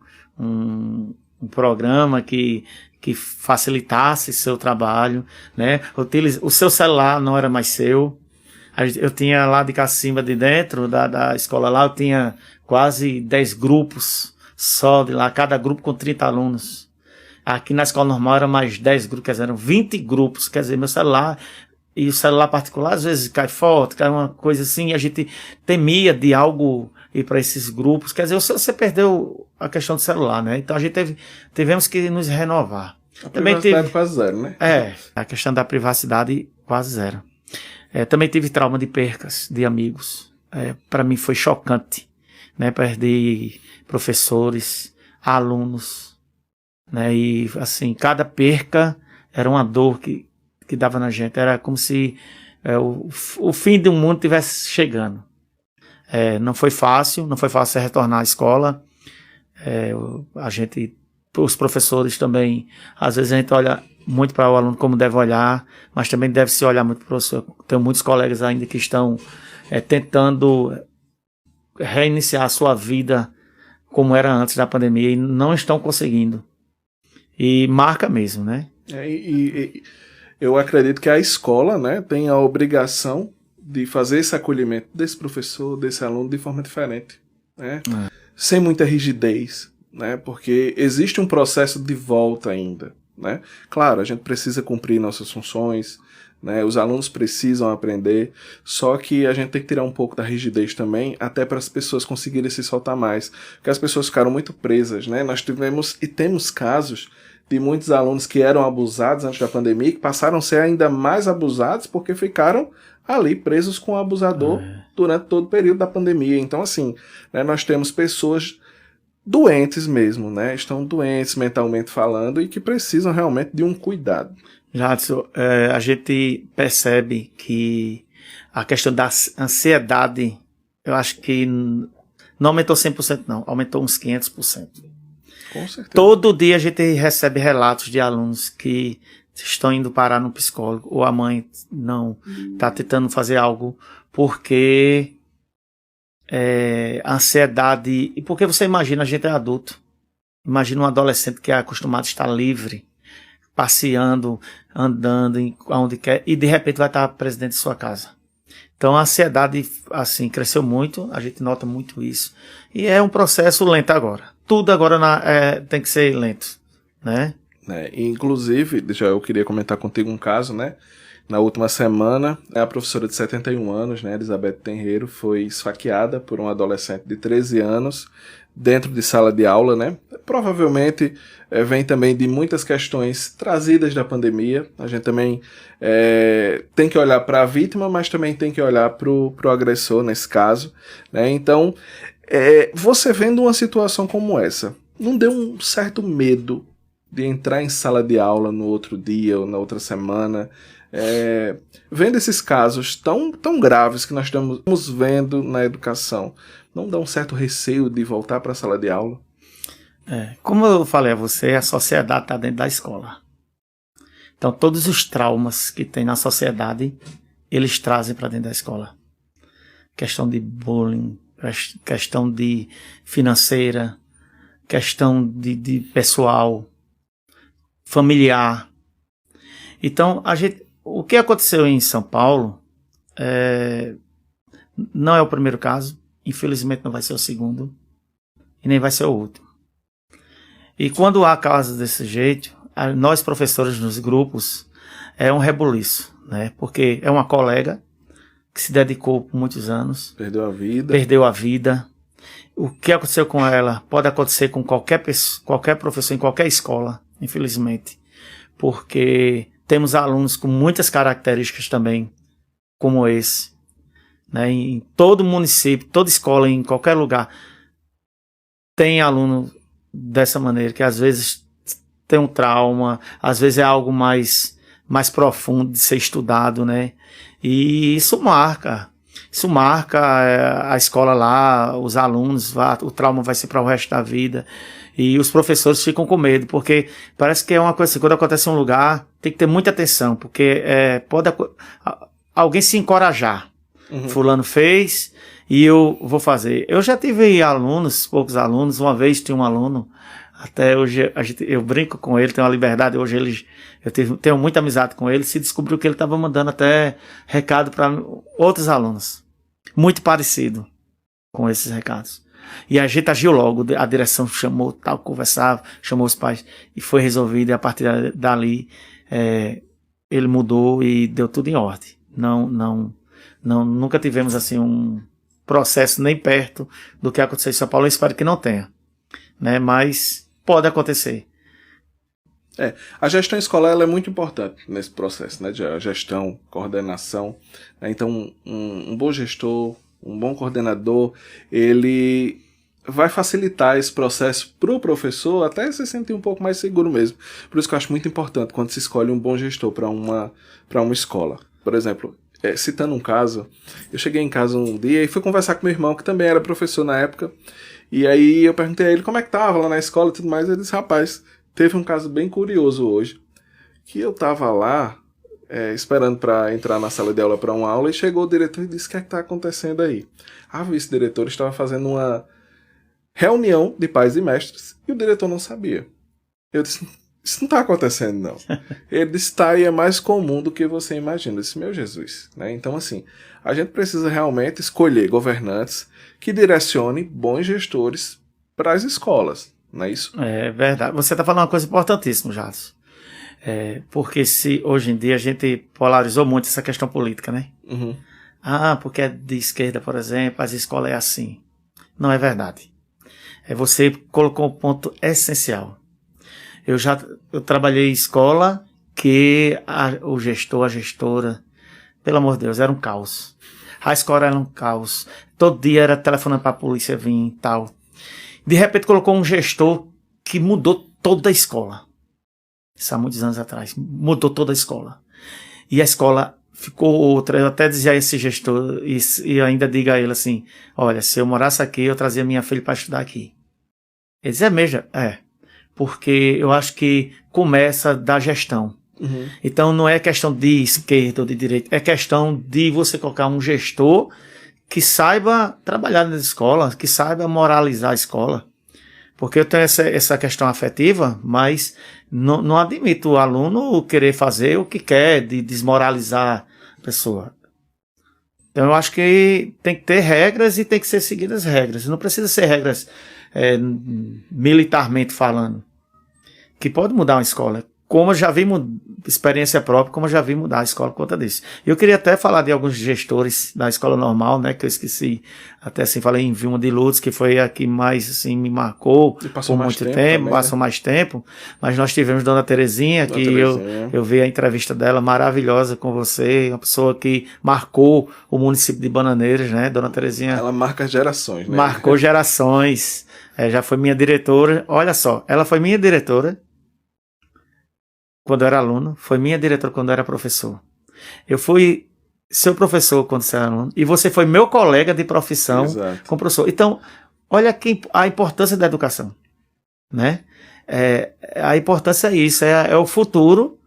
programa que facilitasse seu trabalho, né? O seu celular não era mais seu. Eu tinha lá de Cacimba, de dentro da escola lá, eu tinha quase 10 grupos só de lá, cada grupo com 30 alunos. Aqui na escola normal era mais 10 grupos, quer dizer, eram 20 grupos, quer dizer, meu celular e o celular particular às vezes cai foto, cai uma coisa assim, e a gente temia de algo ir para esses grupos, quer dizer, você perdeu a questão do celular, né? Então a gente tivemos que nos renovar. A privacidade quase zero, né? A questão da privacidade quase zero. Também tive trauma de percas de amigos. Para mim foi chocante, né? Perdi professores, alunos, né? E assim, cada perca era uma dor que dava na gente. Era como se o fim do mundo estivesse chegando. Não foi fácil retornar à escola. Os professores também, às vezes a gente olha muito para o aluno como deve olhar, mas também deve se olhar muito para o professor. Tenho muitos colegas ainda que estão tentando reiniciar a sua vida como era antes da pandemia e não estão conseguindo. E marca mesmo, né? Eu acredito que a escola, né, tem a obrigação de fazer esse acolhimento desse professor, desse aluno de forma diferente, né? Sem muita rigidez, né? Porque existe um processo de volta ainda, né? Claro, a gente precisa cumprir nossas funções, né? Os alunos precisam aprender, só que a gente tem que tirar um pouco da rigidez também, até para as pessoas conseguirem se soltar mais, porque as pessoas ficaram muito presas, né? Nós tivemos e temos casos de muitos alunos que eram abusados antes da pandemia, que passaram a ser ainda mais abusados porque ficaram ali presos com o abusador durante todo o período da pandemia. Então, assim, né, nós temos pessoas doentes mesmo, né? Estão doentes mentalmente falando e que precisam realmente de um cuidado. Jadson, a gente percebe que a questão da ansiedade, eu acho que não aumentou 100% não, aumentou uns 500%. Com certeza. Todo dia a gente recebe relatos de alunos que estão indo parar no psicólogo, ou a mãe não está tentando fazer algo porque a ansiedade... E porque você imagina, a gente é adulto, imagina um adolescente que é acostumado a estar livre, passeando, andando aonde quer, e de repente vai estar preso dentro de sua casa. Então a ansiedade, assim, cresceu muito, a gente nota muito isso. E é um processo lento agora. Tudo agora tem que ser lento, né? Inclusive, eu queria comentar contigo um caso, né? Na última semana, a professora de 71 anos, né, Elizabeth Tenreiro, foi esfaqueada por um adolescente de 13 anos dentro de sala de aula, né? Provavelmente vem também de muitas questões trazidas da pandemia. A gente também tem que olhar para a vítima, mas também tem que olhar para o agressor nesse caso, né? Então, você vendo uma situação como essa, não deu um certo medo de entrar em sala de aula no outro dia ou na outra semana, vendo esses casos tão graves que nós estamos vendo na educação, não dá um certo receio de voltar para a sala de aula? Como eu falei a você, a sociedade está dentro da escola. Então todos os traumas que tem na sociedade, eles trazem para dentro da escola. Questão de bullying, questão de financeira, questão de pessoal, familiar. Então, o que aconteceu em São Paulo não é o primeiro caso, infelizmente não vai ser o segundo, e nem vai ser o último. E quando há casos desse jeito, nós professores nos grupos, é um rebuliço, né? Porque é uma colega que se dedicou por muitos anos. Perdeu a vida. O que aconteceu com ela pode acontecer com qualquer professor em qualquer escola, infelizmente. Porque temos alunos com muitas características também, como esse. Né? Em todo município, toda escola, em qualquer lugar, tem aluno dessa maneira, que às vezes tem um trauma, às vezes é algo mais profundo de ser estudado, né? E isso marca a escola lá, os alunos, o trauma vai ser para o resto da vida. E os professores ficam com medo, porque parece que é uma coisa assim, quando acontece em um lugar, tem que ter muita atenção, porque pode alguém se encorajar. Uhum. Fulano fez e eu vou fazer. Eu já tive poucos alunos. Uma vez tinha um aluno, até hoje eu brinco com ele, tenho uma liberdade. Hoje eu tenho muita amizade com ele. Se descobriu que ele estava mandando até recado para outros alunos, muito parecido com esses recados. E a gente agiu logo, a direção chamou, conversava, chamou os pais e foi resolvido. E a partir dali ele mudou e deu tudo em ordem. Nunca tivemos assim um processo nem perto do que aconteceu em São Paulo. Eu espero que não tenha, né? Mas pode acontecer. A gestão escolar ela é muito importante nesse processo, né? De gestão, coordenação, né? Então um bom gestor, um bom coordenador, ele vai facilitar esse processo para o professor até se sentir um pouco mais seguro mesmo. Por isso que eu acho muito importante quando se escolhe um bom gestor para uma escola. Por exemplo, citando um caso, eu cheguei em casa um dia e fui conversar com meu irmão, que também era professor na época, e aí eu perguntei a ele como é que tava lá na escola e tudo mais. Ele disse: rapaz, teve um caso bem curioso hoje, que eu tava lá esperando para entrar na sala de aula para uma aula, e chegou o diretor e disse: o que é que tá acontecendo aí? A vice-diretora estava fazendo uma reunião de pais e mestres e o diretor não sabia. Eu disse: isso não está acontecendo, não. Ele disse: tá, aí é mais comum do que você imagina. Eu disse: meu Jesus. Né? Então, assim, a gente precisa realmente escolher governantes que direcionem bons gestores para as escolas, não é isso? É verdade. Você está falando uma coisa importantíssima, Jatos. Porque hoje em dia a gente polarizou muito essa questão política, né? Uhum. Porque é de esquerda, por exemplo, as escolas é assim. Não é verdade. Você colocou um ponto essencial. Eu trabalhei em escola que o gestor, a gestora, pelo amor de Deus, era um caos. A escola era um caos. Todo dia era telefonando para a polícia vir e tal. De repente colocou um gestor que mudou toda a escola. Isso há muitos anos atrás. Mudou toda a escola. E a escola ficou outra. Eu até dizia a esse gestor, e ainda digo a ele assim: olha, se eu morasse aqui, eu trazia minha filha para estudar aqui. Ele dizia: mesmo? Porque eu acho que começa da gestão. Uhum. Então não é questão de esquerda ou de direita, é questão de você colocar um gestor que saiba trabalhar na escola, que saiba moralizar a escola. Porque eu tenho essa questão afetiva, mas não admito o aluno querer fazer o que quer, de desmoralizar a pessoa. Então eu acho que tem que ter regras e tem que ser seguidas regras. Não precisa ser regras militarmente falando, que pode mudar uma escola. Como eu já vi, experiência própria, como eu já vi mudar a escola por conta disso. Eu queria até falar de alguns gestores da escola normal, né, que eu esqueci, até assim, falei em Vilma de Lourdes, que foi a que mais, assim, me marcou por muito tempo, também, passou mais tempo, mas nós tivemos Dona Terezinha, que eu vi a entrevista dela maravilhosa com você, uma pessoa que marcou o município de Bananeiras, né, Dona Terezinha. Ela marca gerações, né? Marcou gerações, já foi minha diretora, olha só, ela foi minha diretora quando eu era aluno, foi minha diretora quando eu era professor. Eu fui seu professor quando você era aluno, e você foi meu colega de profissão. Exato. Como professor. Então, olha a importância da educação, né? A importância é isso, é o futuro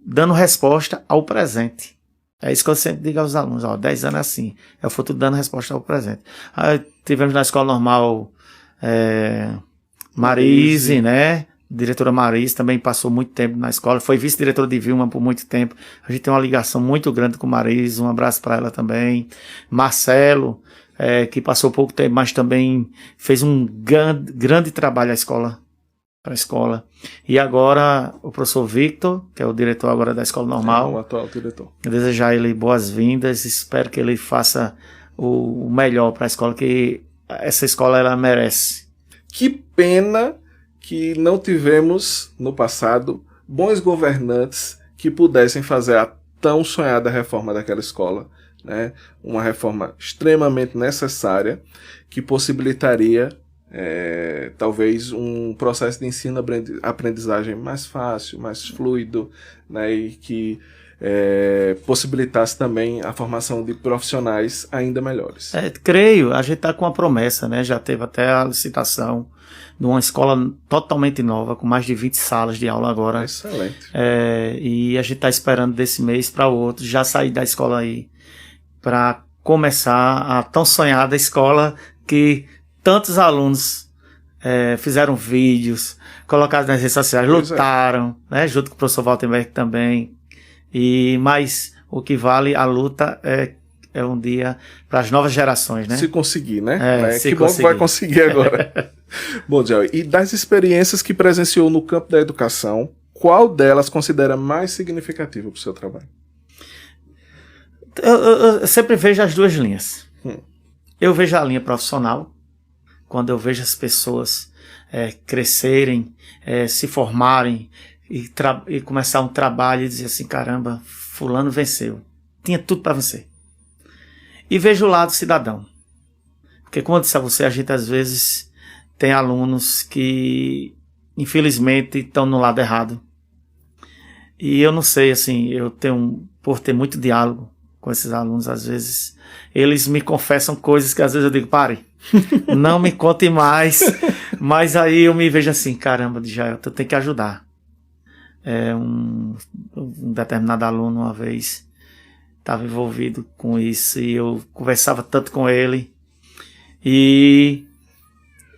dando resposta ao presente. É isso que eu sempre digo aos alunos, 10 anos é assim, é o futuro dando resposta ao presente. Aí, tivemos na escola normal Marise, né? Diretora Marise também passou muito tempo na escola, foi vice-diretora de Vilma por muito tempo. A gente tem uma ligação muito grande com Marise, um abraço para ela também. Marcelo, que passou pouco tempo, mas também fez um grande trabalho para a escola. E agora o professor Victor, que é o diretor agora da escola normal. O atual diretor. Eu desejar ele boas-vindas, espero que ele faça o melhor para a escola, que essa escola ela merece. Que pena que não tivemos, no passado, bons governantes que pudessem fazer a tão sonhada reforma daquela escola, né? Uma reforma extremamente necessária, que possibilitaria, talvez, um processo de ensino-aprendizagem mais fácil, mais fluido, né? E que possibilitasse também a formação de profissionais ainda melhores. Creio, a gente está com uma promessa, né? Já teve até a licitação de uma escola totalmente nova, com mais de 20 salas de aula agora. Excelente. E a gente está esperando desse mês para o outro já sair da escola aí, para começar a tão sonhada escola que tantos alunos fizeram vídeos, colocados nas redes sociais, lutaram, né, junto com o professor Waltenberg também. Mas o que vale a luta é um dia para as novas gerações, né? Se conseguir, né? Que bom que vai conseguir agora. Bom, Joel, e das experiências que presenciou no campo da educação, qual delas considera mais significativa para o seu trabalho? Eu sempre vejo as duas linhas. Eu vejo a linha profissional, quando eu vejo as pessoas crescerem, se formarem e começar um trabalho e dizer assim, caramba, fulano venceu. Tinha tudo para vencer. E vejo o lado cidadão. Porque, como eu disse a você, a gente às vezes tem alunos que, infelizmente, estão no lado errado. E eu não sei, assim, por ter muito diálogo com esses alunos, às vezes, eles me confessam coisas que às vezes eu digo, pare, não me conte mais. Mas aí eu me vejo assim, caramba, Djael, eu tenho que ajudar. Um determinado aluno, uma vez, estava envolvido com isso e eu conversava tanto com ele. E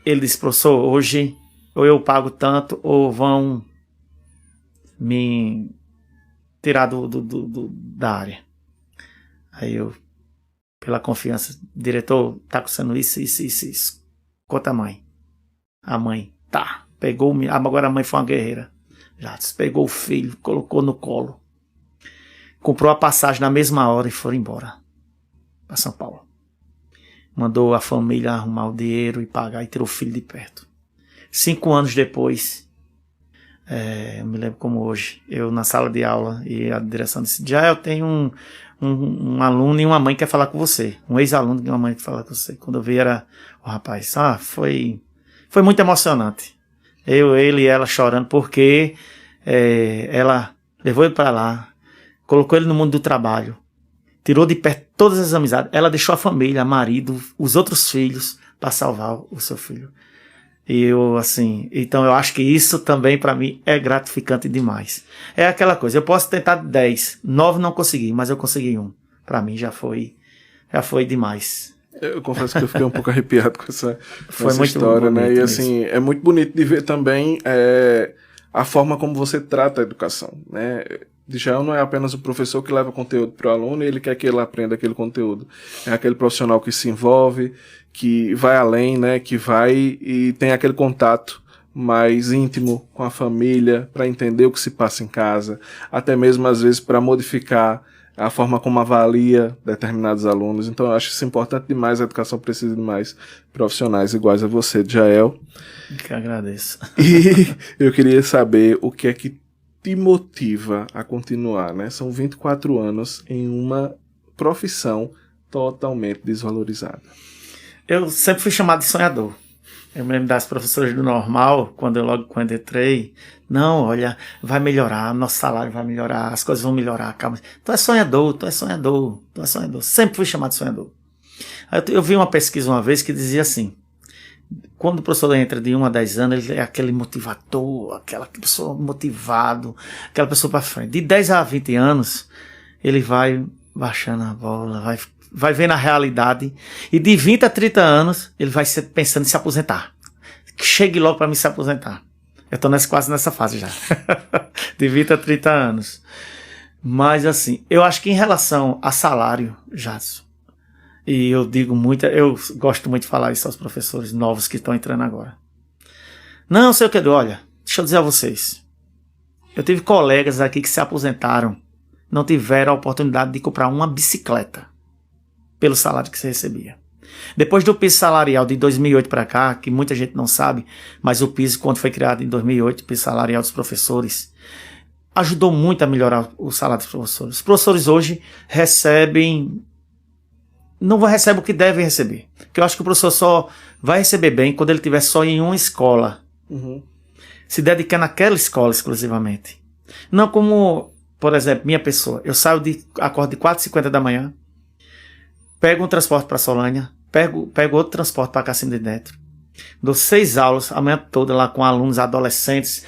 ele disse, professor, hoje ou eu pago tanto ou vão me tirar da área. Aí eu, pela confiança, diretor, tá acontecendo isso. Conta a mãe. A mãe, tá, pegou, agora a mãe foi uma guerreira. Já pegou o filho, colocou no colo. Comprou a passagem na mesma hora e foram embora para São Paulo. Mandou a família arrumar o dinheiro e pagar e tirou o filho de perto. 5 anos depois, eu me lembro como hoje, eu na sala de aula e a direção disse, já eu tenho um aluno e uma mãe que quer falar com você. Um ex-aluno e uma mãe que quer falar com você. Quando eu vi era o rapaz. Foi muito emocionante. Ele e ela chorando porque ela levou ele para lá, colocou ele no mundo do trabalho, tirou de perto todas as amizades, ela deixou a família, marido, os outros filhos para salvar o seu filho. E então eu acho que isso também para mim é gratificante demais. É aquela coisa, eu posso tentar 10, 9 não consegui, mas eu consegui 1. Para mim já foi demais. Eu confesso que eu fiquei um pouco arrepiado com essa muito história, né? E assim, é muito bonito de ver também a forma como você trata a educação, né? Djael não é apenas o professor que leva conteúdo para o aluno e ele quer que ele aprenda aquele conteúdo. É aquele profissional que se envolve, que vai além, né, que vai e tem aquele contato mais íntimo com a família, para entender o que se passa em casa, até mesmo às vezes para modificar a forma como avalia determinados alunos. Então eu acho isso importante demais, a educação precisa de mais profissionais iguais a você, Djael. Que agradeço. E eu queria saber o que é que te motiva a continuar, né? São 24 anos em uma profissão totalmente desvalorizada. Eu sempre fui chamado de sonhador. Eu me lembro das professoras do normal, quando entrei, não, olha, vai melhorar, nosso salário vai melhorar, as coisas vão melhorar, calma. Tu é sonhador, tu é sonhador, tu é sonhador. Sempre fui chamado de sonhador. Eu vi uma pesquisa uma vez que dizia assim, quando o professor entra de 1 a 10 anos, ele é aquele motivador, aquela pessoa motivado, aquela pessoa para frente. De 10 a 20 anos, ele vai baixando a bola, vai vendo a realidade, e de 20 a 30 anos, ele vai pensando em se aposentar. Chegue logo para me se aposentar. Eu estou quase nessa fase já. De 20 a 30 anos. Mas assim, eu acho que em relação a salário, Jadson, e eu gosto muito de falar isso aos professores novos que estão entrando agora. Não sei o que, olha, deixa eu dizer a vocês. Eu tive colegas aqui que se aposentaram, não tiveram a oportunidade de comprar uma bicicleta pelo salário que você recebia. Depois do piso salarial de 2008 para cá, que muita gente não sabe, mas o piso, quando foi criado em 2008, o piso salarial dos professores, ajudou muito a melhorar o salário dos professores. Os professores hoje não recebem o que devem receber. Porque eu acho que o professor só vai receber bem quando ele estiver só em uma escola. Uhum. Se dedicando àquela escola exclusivamente. Não como, por exemplo, minha pessoa. Eu acordo de 4h50 da manhã, pego um transporte para Solânia, pego outro transporte para Cassino de Dentro, dou 6 aulas a manhã toda lá com alunos adolescentes,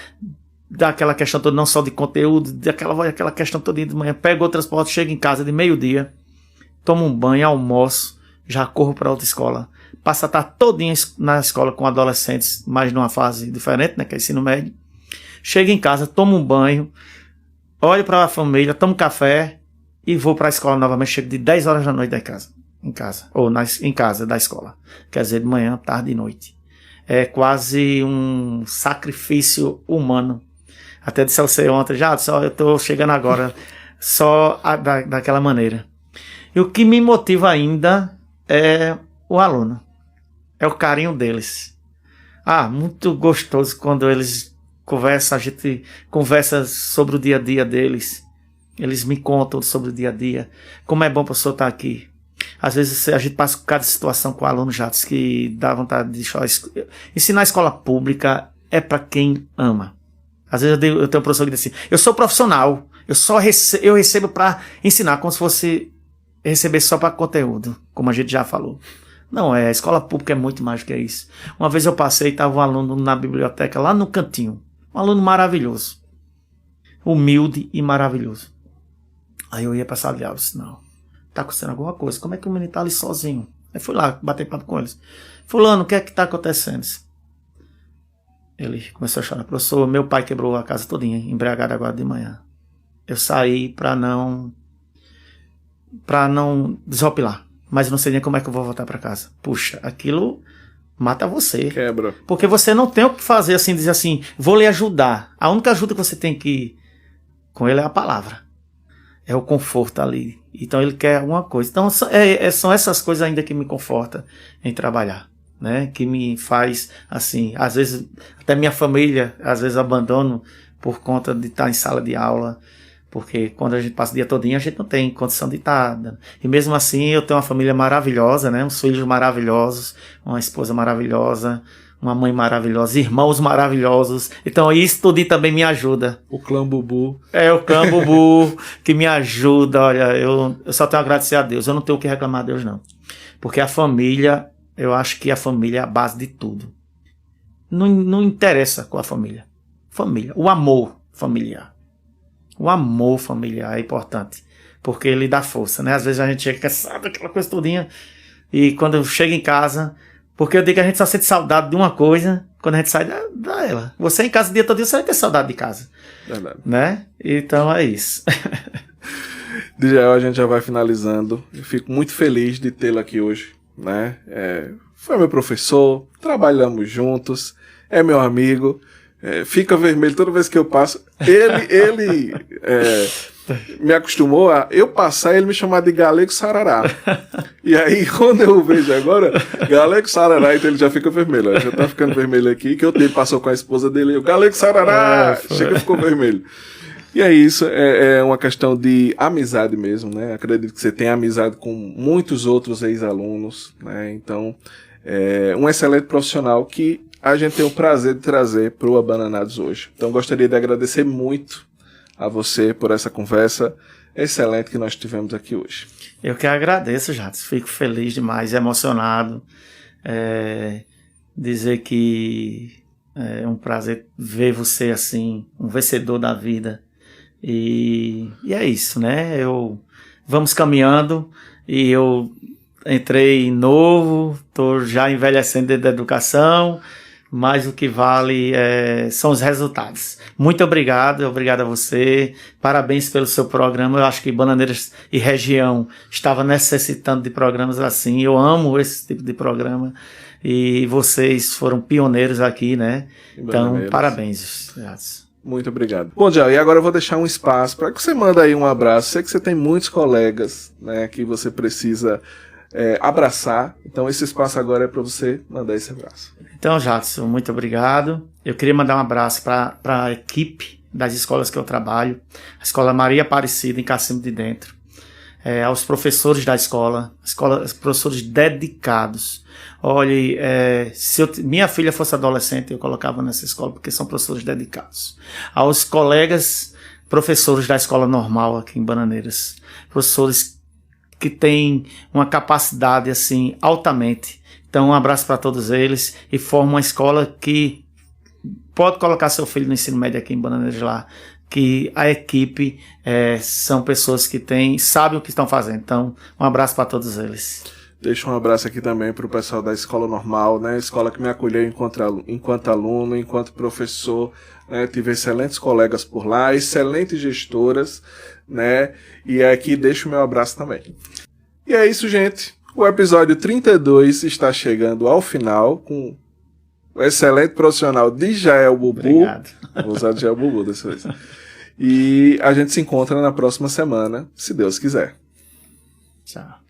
daquela questão toda, não só de conteúdo, daquela questão toda de manhã, pego outro transporte, chego em casa de meio-dia, tomo um banho, almoço, já corro para outra escola, passo a tarde todinha na escola com adolescentes, mas numa fase diferente, né, que é ensino médio, chego em casa, tomo um banho, olho para a família, tomo café e vou para a escola novamente, chego de 10 horas da noite em casa da escola, quer dizer, de manhã, tarde e noite. É quase um sacrifício humano. Até disse a você ontem, eu estou chegando agora, só daquela maneira. E o que me motiva ainda é o aluno, é o carinho deles. Muito gostoso quando eles conversam, a gente conversa sobre o dia a dia deles, eles me contam sobre o dia a dia, como é bom o professor estar aqui. Às vezes a gente passa por cada situação com o aluno, Jadson, que dá vontade de chorar. Ensinar a escola pública é para quem ama. Às vezes eu tenho um professor que diz assim, eu sou profissional, eu recebo para ensinar, como se fosse receber só para conteúdo, como a gente já falou. Não a escola pública é muito mais do que isso. Uma vez eu passei e estava um aluno na biblioteca, lá no cantinho, um aluno maravilhoso, humilde e maravilhoso. Aí eu ia para a sala de aula e disse, não, tá acontecendo alguma coisa, como é que o menino tá ali sozinho? Aí fui lá, bater papo com eles. Fulano, o que é que tá acontecendo? Ele começou a chorar. Professor, meu pai quebrou a casa todinha, embriagado agora de manhã. Eu saí pra não desopilar, mas eu não sei nem como é que eu vou voltar pra casa. Puxa, aquilo mata você. Quebra. Porque você não tem o que fazer assim, dizer assim, vou lhe ajudar. A única ajuda que você tem que ir com ele é a palavra. É o conforto ali. Então ele quer alguma coisa. Então são essas coisas ainda que me confortam em trabalhar, né? Que me faz assim, às vezes até minha família, às vezes abandono por conta de estar em sala de aula, porque quando a gente passa o dia todinho a gente não tem condição de estar. E mesmo assim eu tenho uma família maravilhosa, né? Uns filhos maravilhosos, uma esposa maravilhosa, uma mãe maravilhosa, irmãos maravilhosos. Então isso tudo também me ajuda. O clã Bubu. É o clã Bubu que me ajuda. Olha, eu só tenho a agradecer a Deus. Eu não tenho o que reclamar a Deus, não. Porque a família, eu acho que a família é a base de tudo. Não interessa com a família. Família. O amor familiar. O amor familiar é importante. Porque ele dá força, né? Às vezes a gente chega cansado, aquela coisa todinha. E quando chega em casa... Porque eu digo que a gente só sente saudade de uma coisa quando a gente sai, dá ela. Você em casa o dia todo, você vai ter saudade de casa. Verdade. Né? Então é isso. Djael, a gente já vai finalizando. Eu fico muito feliz de tê-lo aqui hoje, né? Foi meu professor, trabalhamos juntos, é meu amigo, fica vermelho toda vez que eu passo. Ele me acostumou a eu passar e ele me chamar de Galego Sarará. E aí, quando eu vejo agora, Galego Sarará, então ele já fica vermelho. Ó, já tá ficando vermelho aqui, que ele passou com a esposa dele, eu, Galego Sarará, chega e ficou vermelho. E é isso, é uma questão de amizade mesmo, né? Acredito que você tem amizade com muitos outros ex-alunos, né? Então, um excelente profissional que a gente tem o prazer de trazer para o Abananados hoje. Então, gostaria de agradecer muito a você por essa conversa excelente que nós tivemos aqui hoje. Eu que agradeço, Jadson. Fico feliz demais, emocionado. Dizer que é um prazer ver você assim, um vencedor da vida. E é isso, né? Vamos caminhando e eu entrei novo, estou já envelhecendo dentro da educação, mas o que vale são os resultados. Muito obrigado a você, parabéns pelo seu programa. Eu acho que Bananeiras e região estava necessitando de programas assim, eu amo esse tipo de programa e vocês foram pioneiros aqui, né? Então, parabéns, Jadson. Muito obrigado. Bom, Djael, e agora eu vou deixar um espaço para que você mande aí um abraço. Sei que você tem muitos colegas, né, que você precisa abraçar. Então esse espaço agora é para você mandar esse abraço. Então, Jadson, muito obrigado. Eu queria mandar um abraço para a equipe das escolas que eu trabalho. A Escola Maria Aparecida, em Cacimbo de Dentro. Aos professores da escola, professores dedicados. Olhe, se minha filha fosse adolescente, eu colocava nessa escola, porque são professores dedicados. Aos colegas, professores da escola normal aqui em Bananeiras, professores que têm uma capacidade, assim, altamente. Então, um abraço para todos eles e forma uma escola que pode colocar seu filho no ensino médio aqui em Bananeiras lá, que a equipe são pessoas que sabem o que estão fazendo. Então, um abraço para todos eles. Deixo um abraço aqui também para o pessoal da Escola Normal, né? Escola que me acolheu enquanto aluno, enquanto professor, né? Tive excelentes colegas por lá, excelentes gestoras, né? E aqui deixo o meu abraço também. E é isso, gente. O episódio 32 está chegando ao final com o excelente profissional Djael Bubu. Obrigado. Vou usar Djael Bubu dessa vez. E a gente se encontra na próxima semana, se Deus quiser. Tchau.